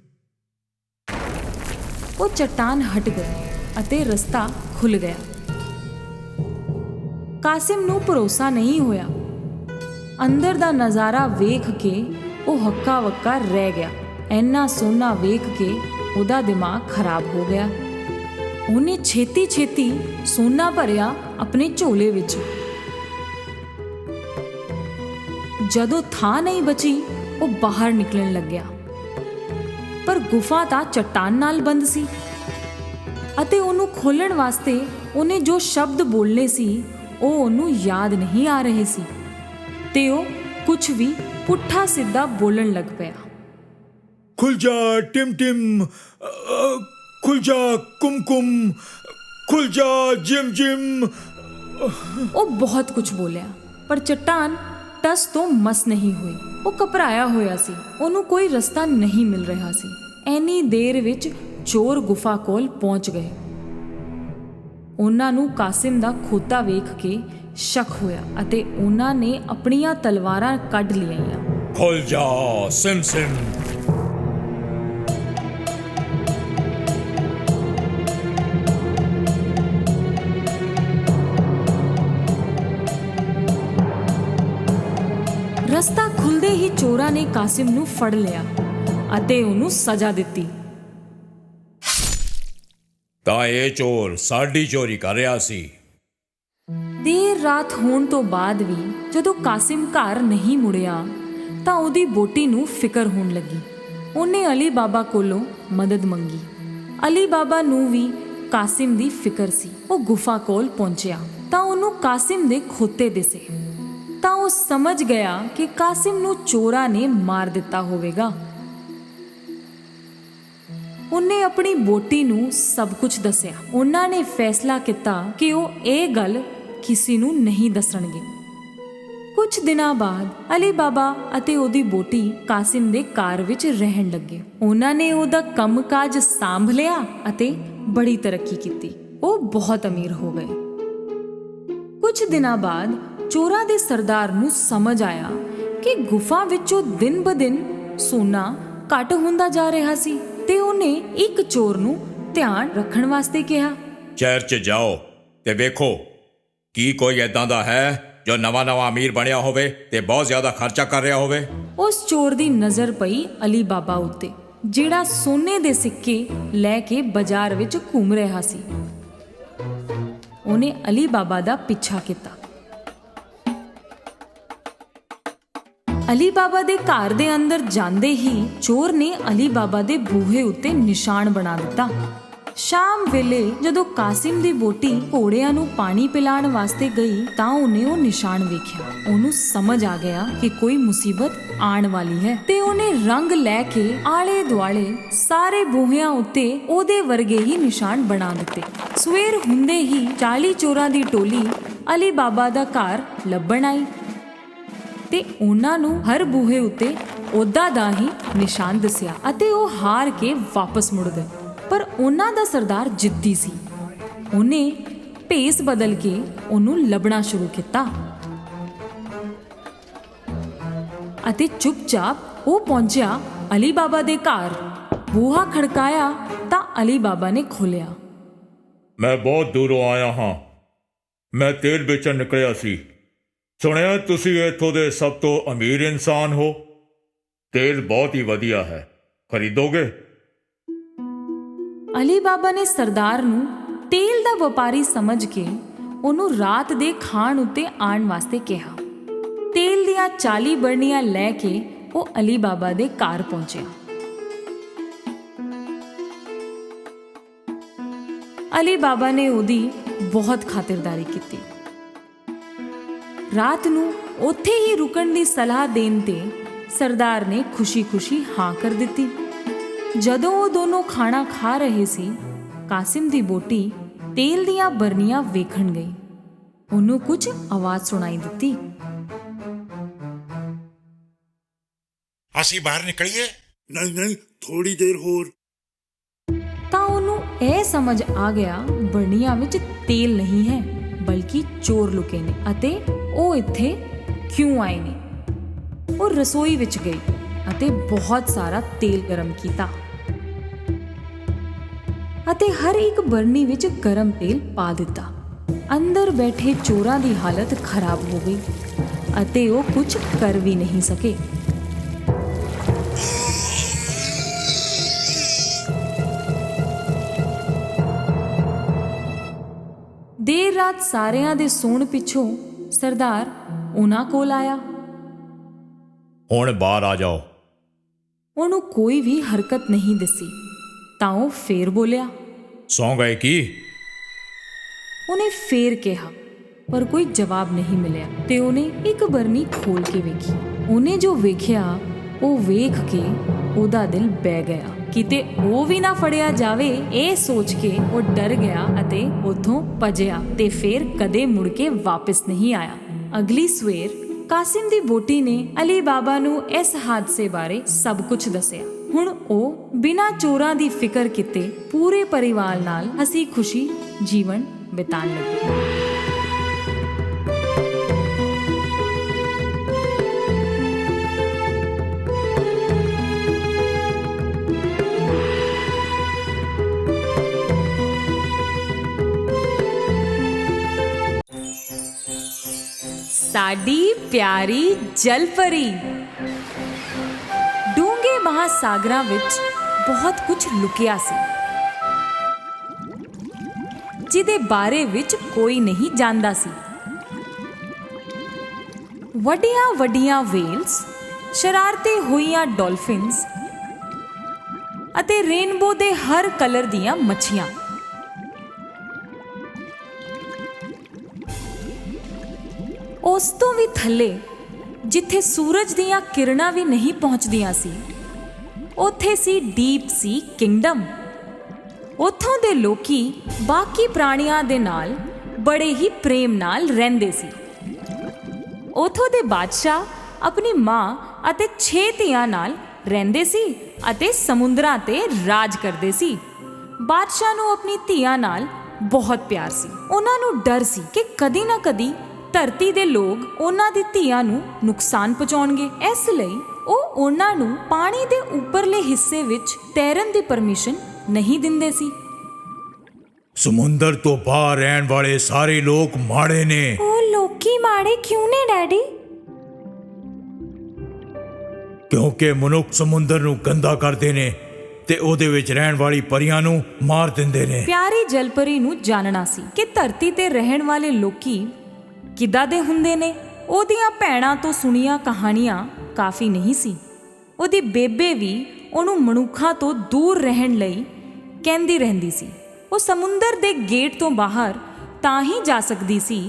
ਉਹ ਚਟਾਨ ਹਟ ਗਈ ਅਤੇ ਰਸਤਾ ਖੁੱਲ ਗਿਆ। ਕਾਸਿਮ ਨੂੰ ਭਰੋਸਾ ਨਹੀਂ ਹੋਇਆ। ਅੰਦਰ ਦਾ ਨਜ਼ਾਰਾ ਵੇਖ ਕੇ ਉਹ ਹੱਕਾ ਵੱਕਾ ਰਹਿ ਗਿਆ। ਇੰਨਾ ਸੋਨਾ ਵੇਖ ਕੇ ਉਹਦਾ ਦਿਮਾਗ ਖਰਾਬ ਹੋ ਗਿਆ। ਉਹਨੇ ਛੇਤੀ ਸੋਨਾ ਭਰਿਆ ਆਪਣੇ ਝੋਲੇ ਵਿੱਚ। ਜਦੋਂ ਥਾਂ ਨਹੀਂ ਬਚੀ, ਉਹ ਬਾਹਰ ਨਿਕਲਣ ਲੱਗਿਆ, ਪਰ ਗੁਫਾ ਤਾਂ ਚਟਾਨ ਨਾਲ ਬੰਦ ਸੀ ਅਤੇ ਉਹਨੂੰ ਖੋਲ੍ਹਣ ਵਾਸਤੇ ਉਹਨੇ ਜੋ ਸ਼ਬਦ ਬੋਲਨੇ ਸੀ ਉਹ ਉਹਨੂੰ ਯਾਦ ਨਹੀਂ ਆ ਰਹੇ ਸੀ ਤੇ ਉਹ ਕੁਝ ਵੀ ਪੁੱਠਾ ਸਿੱਧਾ ਬੋਲਣ ਲੱਗ ਪਿਆ। ਖੁੱਲ ਜਾ ਟਿਮ ਟਿਮ, ਖੁੱਲ ਜਾ ਕੁਮ ਕੁਮ, ਖੁੱਲ ਜਾ ਜਿਮ ਜਿਮ। ਉਹ ਬਹੁਤ ਕੁਝ ਬੋਲਿਆ, ਪਰ ਚਟਾਨ ਟਸ ਤੋਂ ਮਸ ਨਹੀਂ ਹੋਈ। ਉਹ ਘਬਰਾਇਆ ਹੋਇਆ ਸੀ। ਉਹਨੂੰ ਕੋਈ ਰਸਤਾ ਨਹੀਂ ਮਿਲ ਰਿਹਾ ਸੀ। ਐਨੀ ਦੇਰ ਵਿੱਚ ਚੋਰ ਗੁਫਾ ਕੋਲ ਪਹੁੰਚ ਗਏ। ਉਹਨਾਂ ਨੂੰ ਕਾਸਿਮ ਦਾ ਖੋਤਾ ਵੇਖ ਕੇ ਸ਼ੱਕ ਹੋਇਆ ਅਤੇ ਉਹਨਾਂ ਨੇ ਆਪਣੀਆਂ ਤਲਵਾਰਾਂ ਕੱਢ ਲਈਆਂ। ਖੁੱਲ ਜਾ ਸਿਮ ਸਿਮ। ਰਸਤਾ ਖੁੱਲਦੇ ਹੀ ਚੋਰਾਂ ਨੇ ਕਾਸਿਮ ਨੂੰ ਫੜ ਲਿਆ ਅਤੇ ਉਹਨੂੰ ਸਜ਼ਾ ਦਿੱਤੀ। ਤਾਂ ਇਹ ਚੋਰ ਸਾਡੀ ਚੋਰੀ ਕਰ ਰਿਹਾ ਸੀ। ਦੇਰ ਰਾਤ ਹੋਣ ਤੋਂ ਬਾਅਦ ਵੀ ਜਦੋਂ ਕਾਸਿਮ ਘਰ ਨਹੀਂ ਮੁੜਿਆ ਤਾਂ ਉਹਦੀ ਬੋਟੀ ਨੂੰ ਫਿਕਰ ਹੋਣ ਲੱਗੀ। ਉਹਨੇ ਅਲੀ ਬਾਬਾ ਕੋਲੋਂ ਮਦਦ ਮੰਗੀ। ਅਲੀ ਬਾਬਾ ਨੂੰ ਵੀ ਕਾਸਿਮ ਦੀ ਫਿਕਰ ਸੀ। ਉਹ ਗੁਫਾ ਕੋਲ ਪਹੁੰਚਿਆ ਤਾਂ ਉਹਨੂੰ ਕਾਸਿਮ ਦੇ ਖੋਤੇ ਦਿਸੇ ਤਾਂ ਉਹ ਸਮਝ ਗਿਆ ਕਿ ਕਾਸਿਮ ਨੂੰ ਚੋਰਾਂ ਨੇ ਮਾਰ ਦਿੱਤਾ ਹੋਵੇਗਾ। ਉਹਨੇ ਆਪਣੀ ਬੋਟੀ ਨੂੰ ਸਭ ਕੁਝ ਦੱਸਿਆ। ਉਹਨਾਂ ਨੇ ਫੈਸਲਾ ਕੀਤਾ ਕਿ ਉਹ ਇਹ ਗੱਲ ਕਿਸੇ ਨੂੰ ਨਹੀਂ ਦੱਸਣਗੇ। ਕੁਝ ਦਿਨਾਂ ਬਾਅਦ ਅਲੀ ਬਾਬਾ ਅਤੇ ਉਹਦੀ ਬੋਟੀ ਕਾਸਿਮ ਦੇ ਘਰ ਵਿੱਚ ਰਹਿਣ ਲੱਗੇ। ਉਹਨਾਂ ਨੇ ਉਹਦਾ ਕੰਮਕਾਜ ਸੰਭ ਲਿਆ ਅਤੇ ਬੜੀ ਤਰੱਕੀ ਕੀਤੀ। ਉਹ ਬਹੁਤ ਅਮੀਰ ਹੋ ਗਏ। ਕੁਝ ਦਿਨਾਂ ਬਾਅਦ ਚੋਰਾਂ ਦੇ ਸਰਦਾਰ ਨੂੰ ਸਮਝ ਆਇਆ ਕਿ ਗੁਫਾ ਵਿੱਚੋਂ ਦਿਨ ਬ ਦਿਨ ਸੋਨਾ ਘੱਟ ਹੁੰਦਾ ਜਾ ਰਿਹਾ ਸੀ ਤੇ ਉਹਨੇ ਇੱਕ ਚੋਰ ਨੂੰ ਧਿਆਨ ਰੱਖਣ ਵਾਸਤੇ ਕਿਹਾ। ਸ਼ਹਿਰ 'ਚ ਜਾਓ ਤੇ ਵੇਖੋ ਕੀ ਕੋਈ ਏਦਾਂ ਦਾ ਹੈ ਜੋ ਨਵਾਂ ਅਮੀਰ ਬਣਿਆ ਹੋਵੇ ਤੇ ਬਹੁਤ ਜ਼ਿਆਦਾ ਖਰਚਾ ਕਰ ਰਿਹਾ ਹੋਵੇ। ਉਸ ਚੋਰ ਦੀ ਨਜ਼ਰ ਪਈ ਅਲੀ ਬਾਬਾ ਉੱਤੇ, ਜਿਹੜਾ ਸੋਨੇ ਦੇ ਸਿੱਕੇ ਲੈ ਕੇ ਬਾਜ਼ਾਰ ਵਿੱਚ ਘੁੰਮ ਰਿਹਾ ਸੀ। ਉਹਨੇ ਅਲੀ ਬਾਬਾ ਦਾ ਪਿੱਛਾ ਕੀਤਾ। ਅਲੀ ਬਾਬਾ ਦੇ ਘਰ ਦੇ ਅੰਦਰ ਜਾਂਦੇ ਹੀ ਚੋਰ ਨੇ ਅਲੀ ਬਾਬਾ ਦੇ ਬੂਹੇ ਉੱਤੇ ਨਿਸ਼ਾਨ ਬਣਾ ਦਿੱਤਾ। ਸ਼ਾਮ ਵੇਲੇ ਜਦੋਂ ਕਾਸਿਮ ਦੀ ਬੋਟੀ ਘੋੜਿਆਂ ਨੂੰ ਪਾਣੀ ਪਿਲਾਉਣ ਵਾਸਤੇ ਗਈ ਤਾਂ ਉਹਨੇ ਉਹ ਨਿਸ਼ਾਨ ਵੇਖਿਆ। ਉਹਨੂੰ ਸਮਝ ਆ ਗਿਆ ਕਿ ਕੋਈ ਮੁਸੀਬਤ ਆਉਣ ਵਾਲੀ ਹੈ ਤੇ ਉਹਨੇ ਰੰਗ ਲੈ ਕੇ ਆਲੇ ਦੁਆਲੇ ਸਾਰੇ ਬੂਹਿਆਂ ਉੱਤੇ ਉਹਦੇ ਵਰਗੇ ਹੀ ਨਿਸ਼ਾਨ ਬਣਾ ਦਿੱਤੇ। ਸਵੇਰ ਹੁੰਦੇ ਹੀ 40 ਚੋਰਾਂ ਦੀ ਟੋਲੀ ਅਲੀ ਬਾਬਾ ਦਾ ਘਰ ਲੱਭਣ ਆਈ ਤੇ ਉਹਨਾਂ ਨੂੰ ਹਰ ਬੂਹੇ ਉੱਤੇ ਉਹਦਾ ਦਾ ਹੀ ਨਿਸ਼ਾਨ ਦੱਸਿਆ ਅਤੇ ਉਹ ਹਾਰ ਕੇ ਵਾਪਸ ਮੁੜ ਗਏ। ਪਰ ਉਹਨਾਂ ਦਾ ਸਰਦਾਰ ਜਿੱਦੀ ਸੀ। ਉਹਨੇ ਭੇਸ ਬਦਲ ਕੇ ਉਹਨੂੰ ਲੱਭਣਾ ਸ਼ੁਰੂ ਕੀਤਾ ਅਤੇ ਚੁੱਪਚਾਪ ਉਹ ਪਹੁੰਚਿਆ ਅਲੀ ਬਾਬਾ ਦੇ ਘਰ। ਬੂਹਾ ਖੜਕਾਇਆ ਤਾਂ ਅਲੀ ਬਾਬਾ ਨੇ ਖੋਲ੍ਹਿਆ। ਮੈਂ ਬਹੁਤ ਦੂਰੋਂ ਆਇਆ ਹਾਂ। ਮੈਂ ਤੇਲ ਵੇਚਣ ਨਿਕਲਿਆ ਸੀ। ਸੁਣਿਆ ਤੁਸੀਂ ਇੱਥੋਂ ਦੇ ਸਭ ਤੋਂ ਅਮੀਰ ਇਨਸਾਨ ਹੋ। ਤੇਲ ਬਹੁਤ ਹੀ ਵਧੀਆ ਹੈ, ਖਰੀਦੋਗੇ? ਅਲੀ ਬਾਬਾ ਨੇ ਸਰਦਾਰ ਨੂੰ ਤੇਲ ਦਾ ਵਪਾਰੀ ਸਮਝ ਕੇ ਉਹਨੂੰ ਰਾਤ ਦੇ ਖਾਣ ਉੱਤੇ ਆਉਣ ਵਾਸਤੇ ਕਿਹਾ। ਤੇਲ ਦੀਆਂ 40 ਬਰਨੀਆਂ ਲੈ ਕੇ ਉਹ ਅਲੀ ਬਾਬਾ ਦੇ ਘਰ ਪਹੁੰਚਿਆ। ਅਲੀ ਬਾਬਾ ਨੇ ਉਹਦੀ ਬਹੁਤ ਖਾਤਰਦਾਰੀ ਕੀਤੀ। ਰਾਤ ਨੂੰ ਉੱਥੇ ਹੀ ਰੁਕਣ ਦੀ ਸਲਾਹ ਦੇਣ ਤੇ ਸਰਦਾਰ ਨੇ ਖੁਸ਼ੀ-ਖੁਸ਼ੀ ਹਾਂ ਕਰ ਦਿੱਤੀ। ਜਦੋਂ ਉਹ ਦੋਨੋਂ ਖਾਣਾ ਖਾ ਰਹੇ ਸੀ, ਕਾਸਿਮ ਦੀ ਬੋਟੀ ਤੇਲ ਦੀਆਂ ਬਰਨੀਆਂ ਵੇਖਣ ਗਈ। ਉਹਨੂੰ ਕੁਝ ਆਵਾਜ਼ ਸੁਣਾਈ ਦਿੱਤੀ। ਅਸੀਂ ਬਾਹਰ ਨਿਕਲੀਏ? ਨਹੀਂ ਥੋੜੀ ਦੇਰ ਹੋਰ। ਤਾਂ ਉਹਨੂੰ ਇਹ ਸਮਝ ਆ ਗਿਆ ਬਰਨੀਆਂ ਵਿੱਚ ਤੇਲ ਨਹੀਂ ਹੈ ਬਲਕਿ ਚੋਰ ਲੁਕੇ ਨੇ ਅਤੇ ਉਹ ਇੱਥੇ ਕਿਉਂ ਆਏ ਨੇ। ਉਹ ਰਸੋਈ ਵਿੱਚ ਗਈ ਅਤੇ ਬਹੁਤ ਸਾਰਾ ਤੇਲ ਗਰਮ ਕੀਤਾ ਅਤੇ ਹਰ ਇੱਕ ਬਰਨੀ ਵਿੱਚ ਗਰਮ ਤੇਲ ਪਾ ਦਿੱਤਾ। ਅੰਦਰ ਬੈਠੇ ਚੋਰਾਂ ਦੀ ਹਾਲਤ ਖਰਾਬ ਹੋ ਗਈ ਅਤੇ ਉਹ ਕੁਝ ਕਰ ਵੀ ਨਹੀਂ ਸਕੇ। ਦੇਰ ਰਾਤ ਸਾਰਿਆਂ ਦੇ ਸੌਣ ਪਿੱਛੋਂ ਸਰਦਾਰ ਉਹਨਾਂ ਕੋਲ ਆਇਆ। ਹੁਣ ਬਾਹਰ ਆ ਜਾਓ। ਉਹਨੂੰ ਕੋਈ ਵੀ ਹਰਕਤ ਨਹੀਂ ਦਿਸੀ ਤਾਂ ਉਹ ਫੇਰ ਬੋਲਿਆ। ਸੌਂ ਗਏ ਕੀ? ਉਹਨੇ ਫੇਰ ਕਿਹਾ ਪਰ ਕੋਈ ਜਵਾਬ ਨਹੀਂ ਮਿਲਿਆ ਤੇ ਉਹਨੇ ਇੱਕ ਬਰਨੀ ਖੋਲ ਕੇ ਵੇਖੀ। ਉਹਨੇ ਜੋ ਵੇਖਿਆ ਉਹ ਵੇਖ ਕੇ ਉਹਦਾ ਦਿਲ ਬਹਿ ਗਿਆ। ਕਿਤੇ ਉਹ ਵੀ ਨਾ ਫੜਿਆ ਜਾਵੇ ਇਹ ਸੋਚ ਕੇ ਉਹ ਡਰ ਗਿਆ ਅਤੇ ਉੱਥੋਂ ਭੱਜਿਆ ਤੇ ਫੇਰ ਕਦੇ ਮੁੜ ਕੇ ਵਾਪਸ ਨਹੀਂ ਆਇਆ। ਅਗਲੀ ਸਵੇਰ ਕਾਸਿਮ ਦੀ ਬੋਟੀ ਨੇ ਅਲੀ ਬਾਬਾ ਨੂੰ ਇਸ ਹਾਦਸੇ ਬਾਰੇ ਸਭ ਕੁਝ ਦੱਸਿਆ। ਹੁਣ ਉਹ ਬਿਨਾਂ ਚੋਰਾਂ ਦੀ ਫਿਕਰ ਕੀਤੇ ਪੂਰੇ ਪਰਿਵਾਰ ਨਾਲ ਹਸੀ ਖੁਸ਼ੀ ਜੀਵਨ ਬਿਤਾਉਣ ਲੱਗੇ। ਸਾਡੀ ਪਿਆਰੀ ਜਲਪਰੀ। ਡੂੰਘੇ ਮਹਾਸਾਗਰਾਂ ਵਿੱਚ ਬਹੁਤ ਕੁਝ ਲੁਕਿਆ ਸੀ ਜਿਹਦੇ ਬਾਰੇ ਵਿੱਚ ਕੋਈ ਨਹੀਂ ਜਾਣਦਾ ਸੀ। ਵੱਡੀਆਂ ਵੱਡੀਆਂ ਵੇਲਸ, ਸ਼ਰਾਰਤੀ ਹੋਈਆਂ ਡੌਲਫਿਨਸ ਅਤੇ ਰੇਨਬੋ ਦੇ ਹਰ ਕਲਰ ਦੀਆਂ ਮੱਛੀਆਂ। ਉਸ ਤੋਂ ਵੀ ਥੱਲੇ ਜਿੱਥੇ ਸੂਰਜ ਦੀਆਂ ਕਿਰਨਾਂ ਵੀ ਨਹੀਂ ਪਹੁੰਚਦੀਆਂ ਸੀ, ਉੱਥੇ ਸੀ ਡੀਪ ਸੀ ਕਿੰਗਡਮ, ਉੱਥੋਂ ਦੇ ਲੋਕੀ ਬਾਕੀ ਪ੍ਰਾਣੀਆਂ ਦੇ ਨਾਲ ਬੜੇ ਹੀ ਪ੍ਰੇਮ ਨਾਲ ਰਹਿੰਦੇ ਸੀ। ਉੱਥੋਂ ਦੇ ਬਾਦਸ਼ਾਹ ਆਪਣੀ ਮਾਂ ਅਤੇ 6 ਧੀਆਂ ਨਾਲ ਰਹਿੰਦੇ ਸੀ ਅਤੇ ਸਮੁੰਦਰਾਂ ਤੇ ਰਾਜ ਕਰਦੇ ਸੀ। ਬਾਦਸ਼ਾਹ ਨੂੰ ਆਪਣੀ ਧੀਆਂ ਨਾਲ ਬਹੁਤ ਪਿਆਰ ਸੀ। ਉਹਨਾਂ ਨੂੰ ਡਰ ਸੀ ਕਿ ਕਦੀ ਨਾ ਕਦੀ ਧਰਤੀ ਦੇ ਲੋਕ ਉਹਨਾਂ ਦੀ ਧੀਆਂ ਨੂੰ ਨੁਕਸਾਨ ਪਹੁੰਚਾਉਣਗੇ। ਇਸ ਲਈ ਉਹ ਉਹਨਾਂ ਨੂੰ ਪਾਣੀ ਦੇ ਉੱਪਰਲੇ ਹਿੱਸੇ ਵਿੱਚ ਤੈਰਨ ਦੀ ਪਰਮਿਸ਼ਨ ਨਹੀਂ ਦਿੰਦੇ ਸੀ। ਸਮੁੰਦਰ ਤੋਂ ਬਾਹਰ ਰਹਿਣ ਵਾਲੇ ਸਾਰੇ ਲੋਕ ਮਾੜੇ ਨੇ। ਉਹ ਲੋਕੀ ਮਾੜੇ ਕਿਉਂ ਨੇ ਡੈਡੀ? ਕਿਉਂਕਿ ਮਨੁੱਖ ਸਮੁੰਦਰ ਨੂੰ ਗੰਦਾ ਕਰਦੇ ਨੇ ਤੇ ਉਹਦੇ ਵਿੱਚ ਰਹਿਣ ਵਾਲੀ ਪਰੀਆਂ ਨੂੰ ਮਾਰ ਦਿੰਦੇ ਨੇ। ਪਿਆਰੀ ਜਲਪਰੀ ਨੂੰ ਜਾਣਨਾ ਸੀ ਕਿ ਧਰਤੀ ਤੇ ਰਹਿਣ ਵਾਲੇ ਲੋਕੀ ਕਿੱਦਾਂ ਦੇ ਹੁੰਦੇ ਨੇ। ਉਹਦੀਆਂ ਭੈਣਾਂ ਤੋਂ ਸੁਣੀਆਂ ਕਹਾਣੀਆਂ ਕਾਫੀ ਨਹੀਂ ਸੀ। ਉਹਦੀ ਬੇਬੇ ਵੀ ਉਹਨੂੰ ਮਨੁੱਖਾਂ ਤੋਂ ਦੂਰ ਰਹਿਣ ਲਈ ਕਹਿੰਦੀ ਰਹਿੰਦੀ ਸੀ। ਉਹ ਸਮੁੰਦਰ ਦੇ ਗੇਟ ਤੋਂ ਬਾਹਰ ਤਾਂ ਹੀ ਜਾ ਸਕਦੀ ਸੀ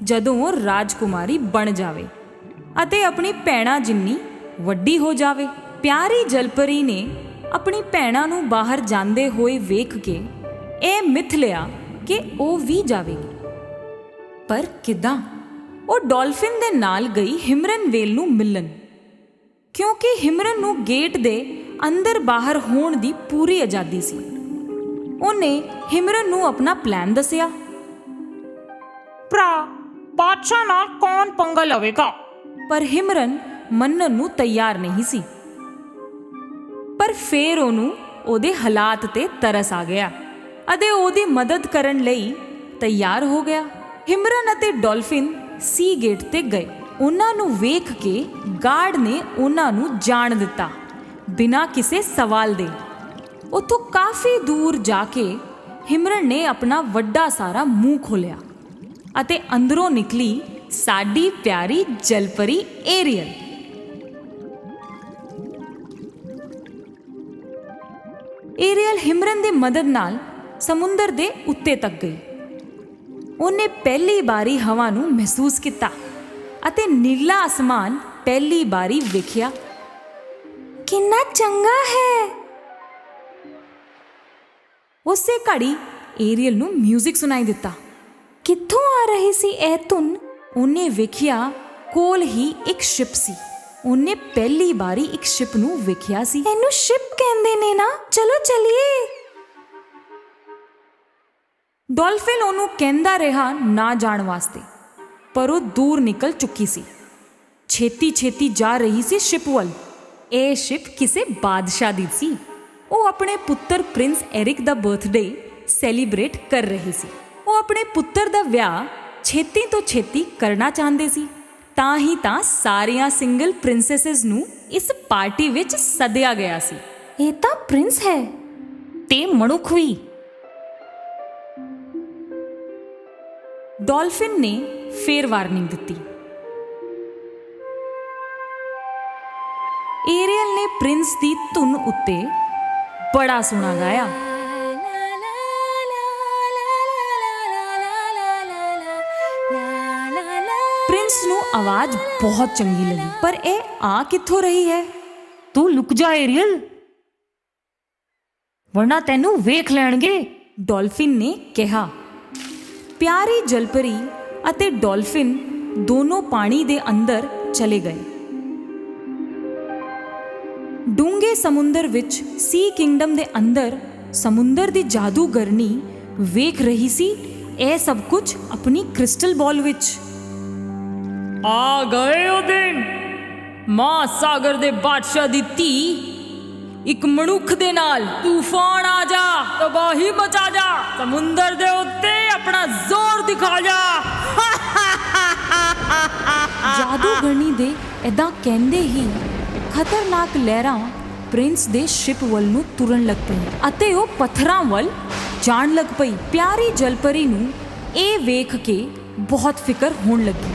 ਜਦੋਂ ਉਹ ਰਾਜਕੁਮਾਰੀ ਬਣ ਜਾਵੇ ਅਤੇ ਆਪਣੀ ਭੈਣਾਂ ਜਿੰਨੀ ਵੱਡੀ ਹੋ ਜਾਵੇ। ਪਿਆਰੀ ਜਲਪਰੀ ਨੇ ਆਪਣੀ ਭੈਣਾਂ ਨੂੰ ਬਾਹਰ ਜਾਂਦੇ ਹੋਏ ਵੇਖ ਕੇ ਇਹ ਮਿੱਥ ਲਿਆ ਕਿ ਉਹ ਵੀ ਜਾਵੇਗੀ। ਪਰ ਕਿੱਦਾਂ? ਉਹ ਡਾਲਫਿਨ ਦੇ ਨਾਲ ਗਈ ਹਿਮਰਨ ਵੇਲ ਨੂੰ ਮਿਲਣ, ਕਿਉਂਕਿ ਹਿਮਰਨ ਨੂੰ ਗੇਟ ਦੇ ਅੰਦਰ ਬਾਹਰ ਹੋਣ ਦੀ ਪੂਰੀ ਆਜ਼ਾਦੀ ਸੀ। ਉਹਨੇ ਹਿਮਰਨ ਨੂੰ ਆਪਣਾ ਪਲਾਨ ਦੱਸਿਆ। ਭਰਾ, ਬਾਦਸ਼ਾਹ ਨਾਲ ਕੌਣ ਪੰਗਾ ਲਵੇਗਾ? ਪਰ ਹਿਮਰਨ ਮੰਨਣ ਨੂੰ ਤਿਆਰ ਨਹੀਂ ਸੀ। ਪਰ ਫੇਰ ਉਹਨੂੰ ਉਹਦੇ ਹਾਲਾਤ ਤੇ ਤਰਸ ਆ ਗਿਆ ਅਤੇ ਉਹਦੀ ਮਦਦ ਕਰਨ ਲਈ ਤਿਆਰ ਹੋ ਗਿਆ। ਹਿਮਰਨ ਅਤੇ ਡਾਲਫਿਨ ਸੀ ਗੇਟ ਤੇ ਗਏ। ਉਹਨਾਂ ਨੂੰ ਵੇਖ ਕੇ ਗਾਰਡ ਨੇ ਉਹਨਾਂ ਨੂੰ ਜਾਣ ਦਿੱਤਾ ਬਿਨਾਂ ਕਿਸੇ ਸਵਾਲ ਦੇ। ਉੱਥੋਂ ਕਾਫੀ ਦੂਰ ਜਾ ਕੇ ਹਿਮਰਨ ਨੇ ਆਪਣਾ ਵੱਡਾ ਸਾਰਾ ਮੂੰਹ ਖੋਲਿਆ ਅਤੇ ਅੰਦਰੋਂ ਨਿਕਲੀ ਸਾਡੀ ਪਿਆਰੀ ਜਲਪਰੀ ਏਰੀਅਲ। ਏਰੀਅਲ ਹਿਮਰਨ ਦੀ ਮਦਦ ਨਾਲ ਸਮੁੰਦਰ ਦੇ ਉੱਤੇ ਤੱਕ ਗਈ। ਉਹਨੇ ਪਹਿਲੀ ਵਾਰੀ ਹਵਾ ਨੂੰ ਮਹਿਸੂਸ ਕੀਤਾ ਅਤੇ ਨੀਲਾ ਅਸਮਾਨ ਪਹਿਲੀ ਵਾਰੀ ਵੇਖਿਆ। ਕਿੰਨਾ ਚੰਗਾ ਹੈ। ਉਸੇ ਘੜੀ ਏਰੀਅਲ ਨੂੰ 뮤직 ਸੁਣਾਈ ਦਿੱਤਾ। ਕਿੱਥੋਂ ਆ ਰਹੀ ਸੀ ਇਹ ਧੁਨ? ਉਹਨੇ ਵੇਖਿਆ ਕੋਲ ਹੀ ਇੱਕ ਸ਼ਿਪ ਸੀ। ਉਹਨੇ ਪਹਿਲੀ ਵਾਰੀ ਇੱਕ ਸ਼ਿਪ ਨੂੰ ਵੇਖਿਆ ਸੀ। ਇਹਨੂੰ ਸ਼ਿਪ ਕਹਿੰਦੇ ਨੇ ਨਾ? ਚਲੋ ਚਲੀਏ। ਡਾਲਫਿਨ ਉਹਨੂੰ ਕਹਿੰਦਾ ਰਿਹਾ ਨਾ ਜਾਣ ਵਾਸਤੇ, ਪਰ ਉਹ ਦੂਰ ਨਿਕਲ ਚੁੱਕੀ ਸੀ। ਛੇਤੀ ਛੇਤੀ ਜਾ ਰਹੀ ਸੀ ਸ਼ਿਪ ਵੱਲ। ਇਹ ਸ਼ਿਪ ਕਿਸੇ ਬਾਦਸ਼ਾਹ ਦੀ ਸੀ। ਉਹ ਆਪਣੇ ਪੁੱਤਰ ਪ੍ਰਿੰਸ ਐਰਿਕ ਦਾ ਬਰਥਡੇ ਸੈਲੀਬ੍ਰੇਟ ਕਰ ਰਹੀ ਸੀ। ਉਹ ਆਪਣੇ ਪੁੱਤਰ ਦਾ ਵਿਆਹ ਛੇਤੀ ਤੋਂ ਛੇਤੀ ਕਰਨਾ ਚਾਹੁੰਦੇ ਸੀ। ਤਾਂ ਹੀ ਤਾਂ ਸਾਰੀਆਂ ਸਿੰਗਲ ਪ੍ਰਿੰਸੈਸਸ ਨੂੰ ਇਸ ਪਾਰਟੀ ਵਿੱਚ ਸੱਦਿਆ ਗਿਆ ਸੀ। ਇਹ ਤਾਂ ਪ੍ਰਿੰਸ ਹੈ ਤੇ ਮਨੁੱਖ ਵੀ। ਡਾਲਫਿਨ ਨੇ ਫੇਰ ਵਾਰਨਿੰਗ ਦਿੱਤੀ। ਏਰੀਅਲ ਨੇ ਪ੍ਰਿੰਸ ਦੀ ਧੁਨ ਉੱਤੇ ਬੜਾ ਸੋਹਣਾ ਗਾਇਆ। ਪ੍ਰਿੰਸ ਨੂੰ ਆਵਾਜ਼ ਬਹੁਤ ਚੰਗੀ ਲੱਗੀ, ਪਰ ਇਹ ਆ ਕਿੱਥੋਂ ਰਹੀ ਹੈ? ਤੂੰ ਲੁਕ ਜਾ ਏਰੀਅਲ, ਵਰਨਾ ਤੈਨੂੰ ਵੇਖ ਲੈਣਗੇ, ਡਾਲਫਿਨ ਨੇ ਕਿਹਾ। ਪਿਆਰੀ ਜਲਪਰੀ ਅਤੇ ਡਾਲਫਿਨ ਦੋਨੋਂ ਪਾਣੀ ਦੇ ਅੰਦਰ ਚਲੇ ਗਏ। ਡੂੰਘੇ ਸਮੁੰਦਰ ਵਿੱਚ ਸੀ ਕਿੰਗਡਮ ਦੇ ਅੰਦਰ ਸਮੁੰਦਰ ਦੀ ਜਾਦੂਗਰਨੀ ਵੇਖ ਰਹੀ ਸੀ ਇਹ ਸਭ ਕੁਝ ਆਪਣੀ ਕ੍ਰਿਸਟਲ ਬਾਲ ਵਿੱਚ। ਆ ਗਏ ਉਹ ਦਿਨ। ਮਾਂ ਸਾਗਰ ਦੇ ਬਾਦਸ਼ਾਹ ਦੀ ਧੀ ਇੱਕ ਮਨੁੱਖ ਦੇ ਨਾਲ ਤੂਫਾਨ ਆ ਜਾ, ਤਬਾਹੀ ਮਚਾ ਜਾ, ਸਮੁੰਦਰ ਦੇ ਉੱਤੇ ਆਪਣਾ ਜ਼ੋਰ ਦਿਖਾ ਜਾ। ਜਾਦੂਗਰਨੀ ਦੇ ਏਦਾਂ ਕਹਿੰਦੇ ਹੀ ਖਤਰਨਾਕ ਲਹਿਰਾਂ ਪ੍ਰਿੰਸ ਦੇ ਸ਼ਿਪ ਵੱਲ ਨੂੰ ਤੁਰਨ ਲੱਗ ਪਈਆਂ ਅਤੇ ਉਹ ਪੱਥਰਾਂ ਵੱਲ ਜਾਣ ਲੱਗ ਪਈ। ਪਿਆਰੀ ਜਲਪਰੀ ਨੂੰ ਇਹ ਵੇਖ ਕੇ ਬਹੁਤ ਫਿਕਰ ਹੋਣ ਲੱਗੀ।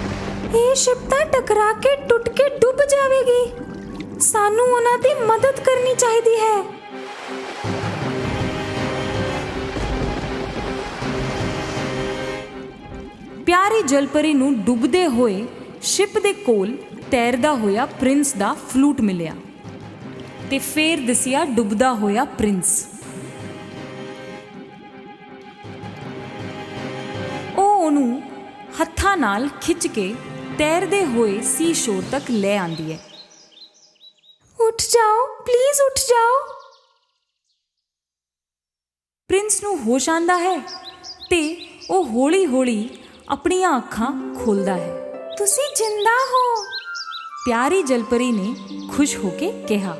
ਇਹ ਸ਼ਿਪ ਤਾਂ ਟਕਰਾ ਕੇ ਟੁੱਟ ਕੇ ਡੁੱਬ ਜਾਵੇਗੀ। ਸਾਨੂੰ ਉਹਨਾਂ ਦੀ ਮਦਦ ਕਰਨੀ ਚਾਹੀਦੀ ਹੈ। ਪਿਆਰੀ ਜਲਪਰੀ ਨੂੰ ਡੁੱਬਦੇ ਹੋਏ ਸ਼ਿਪ ਦੇ ਕੋਲ ਤੈਰਦਾ ਹੋਇਆ ਪ੍ਰਿੰਸ ਦਾ ਫਲੂਟ ਮਿਲਿਆ ਤੇ ਫੇਰ ਦਿਸਿਆ ਡੁੱਬਦਾ ਹੋਇਆ ਪ੍ਰਿੰਸ। ਉਹਨੂੰ ਹੱਥਾਂ ਨਾਲ ਖਿੱਚ ਕੇ ਤੈਰਦੇ ਹੋਏ ਸੀ ਸ਼ੋਰ ਤੱਕ ਲੈ ਆਂਦੀ ਹੈ। ਉੱਠ ਜਾਓ, ਪਲੀਜ਼ ਉੱਠ ਜਾਓ। ਪ੍ਰਿੰਸ ਨੂੰ ਹੋਸ਼ ਆਂਦਾ ਹੈ ਤੇ ਉਹ ਹੌਲੀ-ਹੌਲੀ ਆਪਣੀਆਂ ਅੱਖਾਂ ਖੋਲਦਾ ਹੈ। ਤੁਸੀਂ ਜਿੰਦਾ ਹੋ, ਪਿਆਰੀ ਜਲਪਰੀ ਨੇ ਖੁਸ਼ ਹੋ ਕੇ ਕਿਹਾ।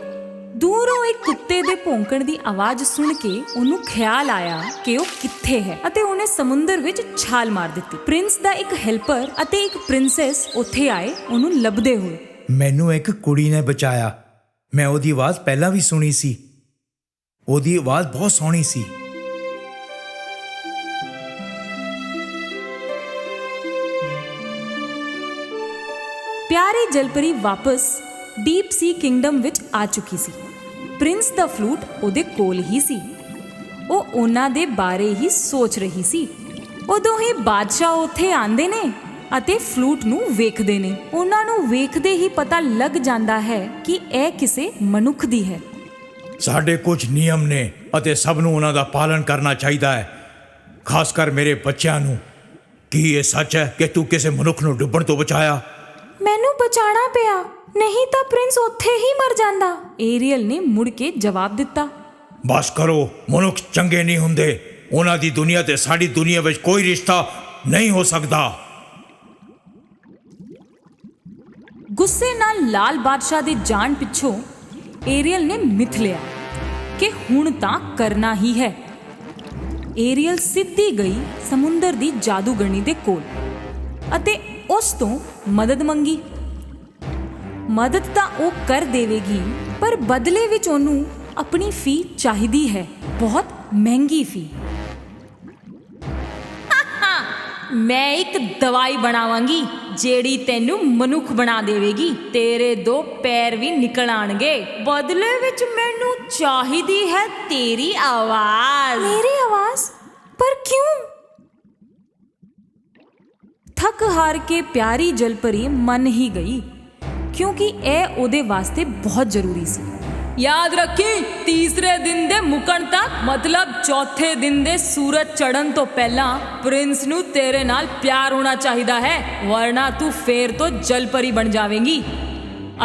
ਦੂਰੋਂ ਇੱਕ ਕੁੱਤੇ ਦੇ ਭੌਂਕਣ ਦੀ ਆਵਾਜ਼ ਸੁਣ ਕੇ ਉਹਨੂੰ ਖਿਆਲ ਆਇਆ ਕਿ ਉਹ ਕਿੱਥੇ ਹੈ ਅਤੇ ਉਹਨੇ ਸਮੁੰਦਰ ਵਿੱਚ ਛਾਲ ਮਾਰ ਦਿੱਤੀ। ਪ੍ਰਿੰਸ ਦਾ ਇੱਕ ਹੈਲਪਰ ਅਤੇ ਇੱਕ ਪ੍ਰਿੰਸੈਸ ਉੱਥੇ ਆਏ ਉਹਨੂੰ ਲੱਭਦੇ ਹੋਏ। ਮੈਨੂੰ ਇੱਕ ਕੁੜੀ ਨੇ ਬਚਾਇਆ। ਮੈਂ ਉਹਦੀ ਆਵਾਜ਼ ਪਹਿਲਾਂ ਵੀ ਸੁਣੀ ਸੀ। ਉਹਦੀ ਆਵਾਜ਼ ਬਹੁਤ ਸੋਹਣੀ ਸੀ। ਪਿਆਰੀ ਜਲਪਰੀ ਵਾਪਸ ਡੀਪ ਸੀ ਕਿੰਗਡਮ ਵਿੱਚ ਆ ਚੁੱਕੀ ਸੀ। ਪ੍ਰਿੰਸ ਦਾ ਫਲੂਟ ਉਹਦੇ ਕੋਲ ਹੀ ਸੀ। ਉਹ ਉਹਨਾਂ ਦੇ ਬਾਰੇ ਹੀ ਸੋਚ ਰਹੀ ਸੀ। ਉਦੋਂ ਹੀ ਬਾਦਸ਼ਾਹ ਉੱਥੇ ਆਂਦੇ ਨੇ ਅਤੇ ਫਲੂਟ ਨੂੰ ਵੇਖਦੇ ਨੇ। ਉਹਨਾਂ ਨੂੰ ਵੇਖਦੇ ਹੀ ਪਤਾ ਲੱਗ ਜਾਂਦਾ ਹੈ ਕਿ ਇਹ ਕਿਸੇ ਮਨੁੱਖ ਦੀ ਹੈ। ਸਾਡੇ ਕੁਝ ਨਿਯਮ ਨੇ ਅਤੇ ਸਭ ਨੂੰ ਉਹਨਾਂ ਦਾ ਪਾਲਣ ਕਰਨਾ ਚਾਹੀਦਾ ਹੈ, ਖਾਸ ਕਰ ਮੇਰੇ ਬੱਚਿਆਂ ਨੂੰ। ਕੀ ਇਹ ਸੱਚ ਹੈ ਕਿ ਤੂੰ ਕਿਸੇ ਮਨੁੱਖ ਨੂੰ ਡੁੱਬਣ ਤੋਂ ਬਚਾਇਆ? ਮੈਨੂੰ ਬਚਾਣਾ ਪਿਆ, ਨਹੀਂ ਤਾਂ ਪ੍ਰਿੰਸ ਉੱਥੇ ਹੀ ਮਰ ਜਾਂਦਾ, ਏਰੀਅਲ ਨੇ ਮੁੜ ਕੇ ਜਵਾਬ ਦਿੱਤਾ। ਬਸ ਕਰੋ, ਮਨੁੱਖ ਚੰਗੇ ਨਹੀਂ ਹੁੰਦੇ। ਉਹਨਾਂ ਦੀ ਦੁਨੀਆ ਤੇ ਸਾਡੀ ਦੁਨੀਆ ਵਿੱਚ ਕੋਈ ਰਿਸ਼ਤਾ ਨਹੀਂ ਹੋ ਸਕਦਾ। ਗੁੱਸੇ ਨਾਲ ਲਾਲ ਬਾਦਸ਼ਾਹ ਦੇ ਜਾਣ ਪਿੱਛੋਂ ਏਰੀਅਲ ਨੇ ਮਿਥ ਲਿਆ ਕਿ ਹੁਣ ਤਾਂ ਕਰਨਾ ਹੀ ਹੈ। ਏਰੀਅਲ ਸਿੱਧੀ ਗਈ ਸਮੁੰਦਰ ਦੀ ਜਾਦੂਗਰਨੀ ਦੇ ਕੋਲ ਅਤੇ ਉਸ ਤੋਂ ਮਦਦ ਮੰਗੀ। ਮਦਦ ਤਾਂ ਉਹ ਕਰ ਦੇਵੇਗੀ, ਪਰ ਬਦਲੇ ਵਿੱਚ ਉਹਨੂੰ ਆਪਣੀ ਫੀ ਚਾਹੀਦੀ ਹੈ, ਬਹੁਤ ਮਹਿੰਗੀ ਫੀ। ਮੈਂ ਇੱਕ ਦਵਾਈ ਬਣਾਵਾਂਗੀ ਜਿਹੜੀ ਤੈਨੂੰ ਮਨੁੱਖ ਬਣਾ ਦੇਵੇਗੀ। ਤੇਰੇ 2 ਪੈਰ ਵੀ ਨਿਕਲ ਆਣਗੇ। ਬਦਲੇ ਵਿੱਚ ਮੈਨੂੰ ਚਾਹੀਦੀ ਹੈ ਤੇਰੀ ਆਵਾਜ਼। ਮੇਰੀ ਆਵਾਜ਼? ਪਰ ਕਿਉਂ? ਥੱਕ ਹਾਰ ਕੇ ਪਿਆਰੀ ਜਲਪਰੀ ਮੰਨ ਹੀ ਗਈ, ਕਿਉਂਕਿ ਇਹ ਉਹਦੇ ਵਾਸਤੇ ਬਹੁਤ ਜ਼ਰੂਰੀ ਸੀ। ਯਾਦ ਰੱਖੀ, ਤੀਸਰੇ ਦਿਨ ਦੇ ਮੁੱਕਣ ਤੱਕ, ਮਤਲਬ ਚੌਥੇ ਦਿਨ ਦੇ ਸੂਰਜ ਚੜ੍ਹਨ ਤੋਂ ਪਹਿਲਾਂ ਪ੍ਰਿੰਸ ਨੂੰ ਤੇਰੇ ਨਾਲ ਪਿਆਰ ਹੋਣਾ ਚਾਹੀਦਾ ਹੈ, ਵਰਨਾ ਤੂੰ ਫੇਰ ਤੋਂ ਜਲਪਰੀ ਬਣ ਜਾਵੇਂਗੀ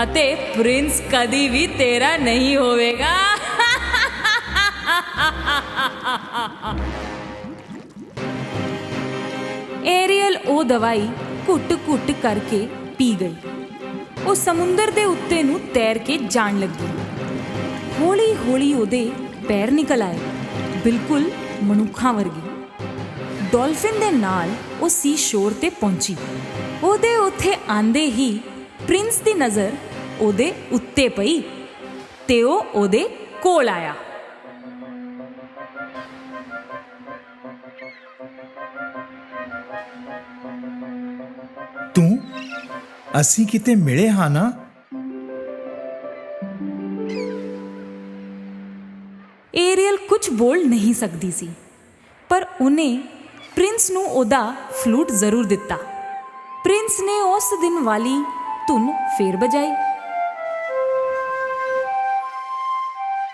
ਅਤੇ ਪ੍ਰਿੰਸ ਕਦੀ ਵੀ ਤੇਰਾ ਨਹੀਂ ਹੋਵੇਗਾ। ਏਰੀਅਲ ਉਹ ਦਵਾਈ ਘੁੱਟ-ਘੁੱਟ ਕਰਕੇ ਪੀ ਗਈ। ਉਹ ਸਮੁੰਦਰ ਦੇ ਉੱਤੇ ਨੂੰ ਤੈਰ ਕੇ ਜਾਣ ਲੱਗੀ। ਹੌਲੀ-ਹੌਲੀ ਉਹਦੇ ਪੈਰ ਨਿਕਲ ਆਏ, ਬਿਲਕੁਲ ਮਨੁੱਖਾਂ ਵਰਗੇ। ਡੌਲਫਿਨ ਦੇ ਨਾਲ ਉਹ ਸੀ ਸ਼ੋਰ ਤੇ ਪਹੁੰਚੀ। ਉਹਦੇ ਉੱਥੇ ਆਂਦੇ ਹੀ ਪ੍ਰਿੰਸ ਦੀ ਨਜ਼ਰ ਉਹਦੇ ਉੱਤੇ ਪਈ ਤੇ ਉਹ ਉਹਦੇ ਕੋਲ ਆਇਆ। ਤੂੰ, ਅਸੀਂ ਕਿਤੇ ਮਿਲੇ ਹਾਂ ਨਾ? ਏਰੀਅਲ ਕੁਝ ਬੋਲ ਨਹੀਂ ਸਕਦੀ ਸੀ, ਪਰ ਉਹਨੇ ਪ੍ਰਿੰਸ ਨੂੰ ਉਹਦਾ ਫਲੂਟ ਜ਼ਰੂਰ ਦਿੱਤਾ। ਪ੍ਰਿੰਸ ਨੇ ਉਸ ਦਿਨ ਵਾਲੀ ਧੁਨ ਫੇਰ ਬਜਾਈ।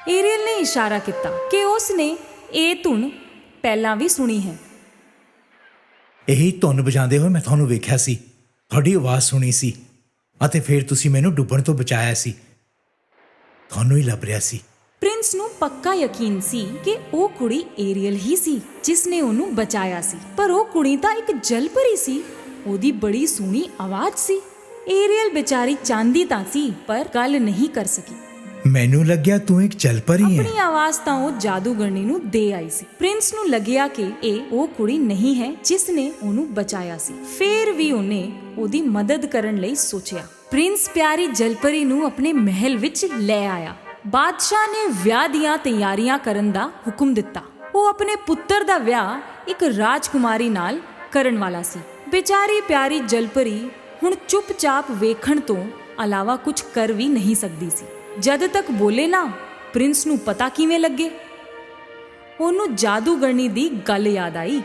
ਏਰੀਅਲ ਨੇ ਇਸ਼ਾਰਾ ਕੀਤਾ ਕਿ ਉਸ ਨੇ ਇਹ ਧੁਨ ਪਹਿਲਾਂ ਵੀ ਸੁਣੀ ਹੈ। ਇਹੀ ਧੁਨ ਵਜਾਉਂਦੇ ਹੋਏ ਮੈਂ ਤੁਹਾਨੂੰ ਵੇਖਿਆ ਸੀ, ਤੁਹਾਡੀ ਆਵਾਜ਼ ਸੁਣੀ ਸੀ ਅਤੇ ਫਿਰ ਤੁਸੀਂ ਮੈਨੂੰ ਡੁੱਬਣ ਤੋਂ ਬਚਾਇਆ ਸੀ। ਤੁਹਾਨੂੰ ਹੀ ਲੱਭ ਰਿਹਾ ਸੀ। ਪ੍ਰਿੰਸ ਨੂੰ ਪੱਕਾ ਯਕੀਨ ਸੀ ਕਿ ਉਹ ਕੁੜੀ ਏਰੀਅਲ ਹੀ ਸੀ ਜਿਸ ਨੇ ਉਹਨੂੰ ਬਚਾਇਆ ਸੀ, ਪਰ ਉਹ ਕੁੜੀ ਤਾਂ ਇੱਕ ਜਲਪਰੀ ਸੀ। ਉਹਦੀ ਬੜੀ ਸੋਹਣੀ ਆਵਾਜ਼ ਸੀ। ਏਰੀਅਲ ਵਿਚਾਰੀ ਚਾਹੁੰਦੀ ਤਾਂ ਸੀ, ਪਰ ਗੱਲ ਨਹੀਂ ਕਰ ਸਕੀ। ਮੈਨੂੰ ਲੱਗਿਆ ਤੂੰ ਇੱਕ ਜਲਪਰੀ ਹੈ। ਆਪਣੀ ਆਵਾਜ਼ ਤਾਂ ਉਹ ਜਾਦੂਗਰਨੀ ਨੂੰ ਦੇ ਆਈ ਸੀ। ਪ੍ਰਿੰਸ ਨੂੰ ਲੱਗਿਆ ਕਿ ਇਹ ਉਹ ਕੁੜੀ ਨਹੀਂ ਹੈ ਜਿਸ ਨੇ ਉਹਨੂੰ ਬਚਾਇਆ ਸੀ। ਫੇਰ ਵੀ ਉਹਨੇ ਉਹਦੀ ਮਦਦ ਕਰਨ ਲਈ ਸੋਚਿਆ। ਪ੍ਰਿੰਸ ਪਿਆਰੀ ਜਲਪਰੀ ਨੂੰ ਆਪਣੇ ਮਹਿਲ ਵਿੱਚ ਲੈ ਆਇਆ। ਬਾਦਸ਼ਾਹ ਨੇ ਵਿਆਹ ਦੀਆਂ ਤਿਆਰੀਆਂ ਕਰਨ ਦਾ ਹੁਕਮ ਦਿੱਤਾ। ਉਹ ਆਪਣੇ ਪੁੱਤਰ ਦਾ ਵਿਆਹ ਇੱਕ ਰਾਜਕੁਮਾਰੀ ਨਾਲ ਕਰਨ ਵਾਲਾ ਸੀ। ਵਿਚਾਰੀ ਪਿਆਰੀ ਜਲਪਰੀ ਹੁਣ ਚੁੱਪਚਾਪ ਵੇਖਣ ਤੋਂ ਇਲਾਵਾ ਕੁਝ ਕਰ ਵੀ ਨਹੀਂ ਸਕਦੀ ਸੀ। ਜਦ ਤੱਕ ਬੋਲੇ ਨਾ, ਪ੍ਰਿੰਸ ਨੂੰ ਪਤਾ ਕਿਵੇਂ ਲੱਗੇ? ਉਹਨੂੰ ਜਾਦੂਗਰਨੀ ਦੀ ਗੱਲ ਯਾਦ ਆਈ।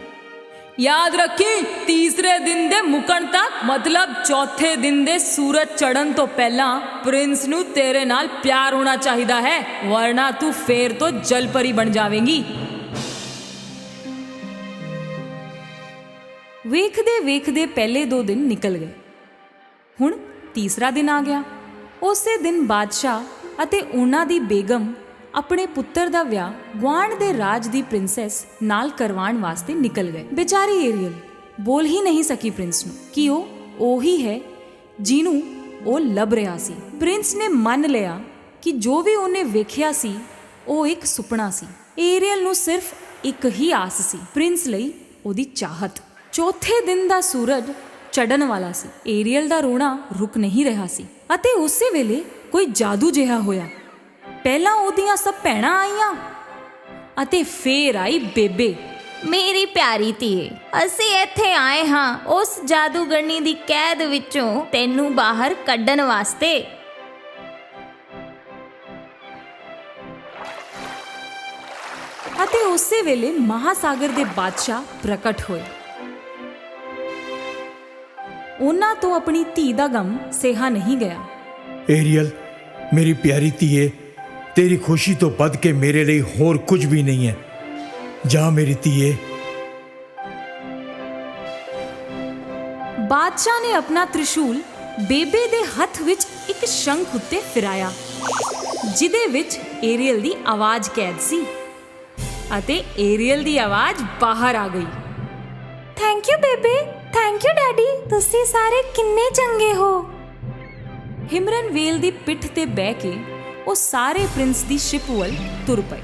ਯਾਦ ਰੱਖੀ, ਤੀਸਰੇ ਦਿਨ ਦੇ ਮੁੱਕਣ ਤੱਕ, ਮਤਲਬ ਚੌਥੇ ਦਿਨ ਦੇ ਸੂਰਜ ਚੜ੍ਹਨ ਤੋਂ ਪਹਿਲਾਂ ਪ੍ਰਿੰਸ ਨੂੰ ਤੇਰੇ ਨਾਲ ਪਿਆਰ ਹੋਣਾ ਚਾਹੀਦਾ ਹੈ, ਵਰਨਾ ਤੂੰ ਫੇਰ ਤੋਂ ਜਲਪਰੀ ਬਣ ਜਾਵੇਂਗੀ। ਵੇਖਦੇ ਵੇਖਦੇ ਪਹਿਲੇ 2 ਦਿਨ ਨਿਕਲ ਗਏ। ਹੁਣ ਤੀਸਰਾ ਦਿਨ ਆ ਗਿਆ। ਉਸੇ ਦਿਨ ਬਾਦਸ਼ਾਹ ਅਤੇ ਉਹਨਾਂ ਦੀ ਬੇਗਮ ਆਪਣੇ ਪੁੱਤਰ ਦਾ ਵਿਆਹ ਗੁਆਂਢ ਦੇ ਰਾਜ ਦੀ ਪ੍ਰਿੰਸੈਸ ਨਾਲ ਕਰਵਾਉਣ ਵਾਸਤੇ ਨਿਕਲ ਗਏ। ਬੇਚਾਰੀ ਏਰੀਅਲ ਬੋਲ ਹੀ ਨਹੀਂ ਸਕੀ ਪ੍ਰਿੰਸ ਨੂੰ ਕਿ ਉਹ ਉਹੀ ਹੈ ਜਿਹਨੂੰ ਉਹ ਲੱਭ ਰਿਹਾ ਸੀ। ਪ੍ਰਿੰਸ ਨੇ ਮੰਨ ਲਿਆ ਕਿ ਜੋ ਵੀ ਉਹਨੇ ਵੇਖਿਆ ਸੀ ਉਹ ਇੱਕ ਸੁਪਨਾ ਸੀ। ਏਰੀਅਲ ਨੂੰ ਸਿਰਫ ਇੱਕ ਹੀ ਆਸ ਸੀ, ਪ੍ਰਿੰਸ ਲਈ ਉਹਦੀ ਚਾਹਤ। ਚੌਥੇ ਦਿਨ ਦਾ ਸੂਰਜ ਚੜ੍ਹਨ ਵਾਲਾ ਸੀ। ਏਰੀਅਲ ਦਾ ਰੋਣਾ ਰੁਕ ਨਹੀਂ ਰਿਹਾ ਸੀ ਅਤੇ ਉਸੇ ਵੇਲੇ ਕੋਈ ਜਾਦੂ ਜਿਹਾ ਹੋਇਆ। ਪਹਿਲਾਂ ਉਹਦੀਆਂ ਸਭ ਭੈਣਾਂ ਆਈਆਂ ਅਤੇ ਫੇਰ ਆਈ ਬੇਬੇ। ਮੇਰੀ ਪਿਆਰੀ ਧੀਏ, ਅਸੀਂ ਇੱਥੇ ਆਏ ਹਾਂ ਉਸ ਜਾਦੂਗਰਨੀ ਦੀ ਕੈਦ ਵਿੱਚੋਂ ਤੈਨੂੰ ਬਾਹਰ ਕੱਢਣ ਵਾਸਤੇ। ਅਤੇ ਉਸੇ ਵੇਲੇ ਮਹਾਸਾਗਰ ਦੇ ਬਾਦਸ਼ਾਹ ਪ੍ਰਗਟ ਹੋਏ। ਉਹਨਾਂ ਤੋਂ ਆਪਣੀ ਧੀ ਦਾ ਗਮ ਸਹਿਆ ਨਹੀਂ ਗਿਆ। ਏਰੀਅਲ, ਮੇਰੀ ਪਿਆਰੀ ਧੀਏ, ਤੇਰੀ ਖੁਸ਼ੀ ਤੋਂ ਵੱਧ ਕੇ ਮੇਰੇ ਲਈ ਹੋਰ ਕੁਝ ਵੀ ਨਹੀਂ ਹੈ। ਜਾ ਮੇਰੀ ਧੀਏ। ਬਾਦਸ਼ਾਹ ਨੇ ਆਪਣਾ ਤ੍ਰਿਸ਼ੂਲ ਬੇਬੇ ਦੇ ਹੱਥ ਵਿੱਚ ਇੱਕ ਸ਼ੰਖ ਉੱਤੇ ਫਿਰਾਇਆ, ਜਿਹਦੇ ਵਿੱਚ ਏਰੀਅਲ ਦੀ ਆਵਾਜ਼ ਕੈਦ ਸੀ ਅਤੇ ਏਰੀਅਲ ਦੀ ਆਵਾਜ਼ ਬਾਹਰ ਆ ਗਈ। ਥੈਂਕ ਯੂ ਬੇਬੇ, ਥੈਂਕ ਯੂ ਡੈਡੀ, ਤੁਸੀਂ ਸਾਰੇ ਕਿੰਨੇ ਚੰਗੇ ਹੋ। ਹਿਮਰਨ ਵੇਲ ਦੀ ਪਿੱਠ ਤੇ ਬਹਿ ਕੇ ਉਹ ਸਾਰੇ ਪ੍ਰਿੰਸ ਦੀ ਸ਼ਿਪ ਵੱਲ ਤੁਰ ਪਏ।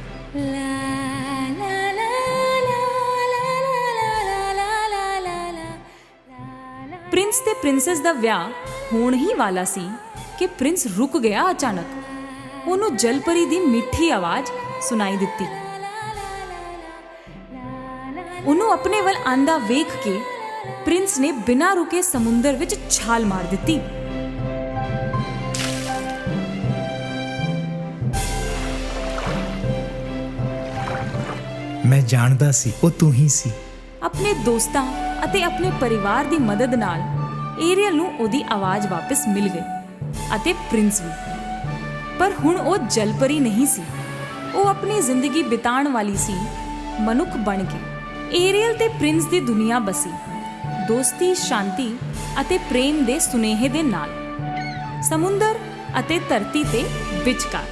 ਪ੍ਰਿੰਸ ਤੇ ਪ੍ਰਿੰਸੈਸ ਦਾ ਵਿਆਹ ਹੋਣ ਹੀ ਵਾਲਾ ਸੀ ਕਿ ਪ੍ਰਿੰਸ ਰੁਕ ਗਿਆ ਅਚਾਨਕ। ਉਹਨੂੰ ਜਲਪਰੀ ਦੀ ਮਿੱਠੀ ਆਵਾਜ਼ ਸੁਣਾਈ ਦਿੱਤੀ। ਉਹਨੂੰ ਆਪਣੇ ਵੱਲ ਆਂਦਾ ਵੇਖ ਕੇ ਪ੍ਰਿੰਸ ਨੇ ਬਿਨਾਂ ਰੁਕੇ ਸਮੁੰਦਰ ਵਿੱਚ ਛਾਲ ਮਾਰ ਦਿੱਤੀ। ਮੈਂ ਜਾਣਦਾ ਸੀ ਉਹ ਤੂੰ ਹੀ ਸੀ। ਆਪਣੇ ਦੋਸਤਾਂ ਅਤੇ ਆਪਣੇ ਪਰਿਵਾਰ ਦੀ ਮਦਦ ਨਾਲ ਏਰੀਅਲ ਨੂੰ ਉਹਦੀ ਆਵਾਜ਼ ਵਾਪਸ ਮਿਲ ਗਈ ਅਤੇ ਪ੍ਰਿੰਸ ਵੀ। ਪਰ ਹੁਣ ਉਹ ਜਲਪਰੀ ਨਹੀਂ ਸੀ, ਉਹ ਆਪਣੀ ਜ਼ਿੰਦਗੀ ਬਿਤਾਉਣ ਵਾਲੀ ਸੀ ਮਨੁੱਖ ਬਣ ਕੇ। ਏਰੀਅਲ ਤੇ ਪ੍ਰਿੰਸ ਦੀ ਦੁਨੀਆ ਬਸੀ, ਦੋਸਤੀ, ਸ਼ਾਂਤੀ ਅਤੇ ਪ੍ਰੇਮ ਦੇ ਸੁਨੇਹੇ ਦੇ ਨਾਲ, ਸਮੁੰਦਰ ਅਤੇ ਧਰਤੀ ਤੇ ਵਿਚਕਾਰ।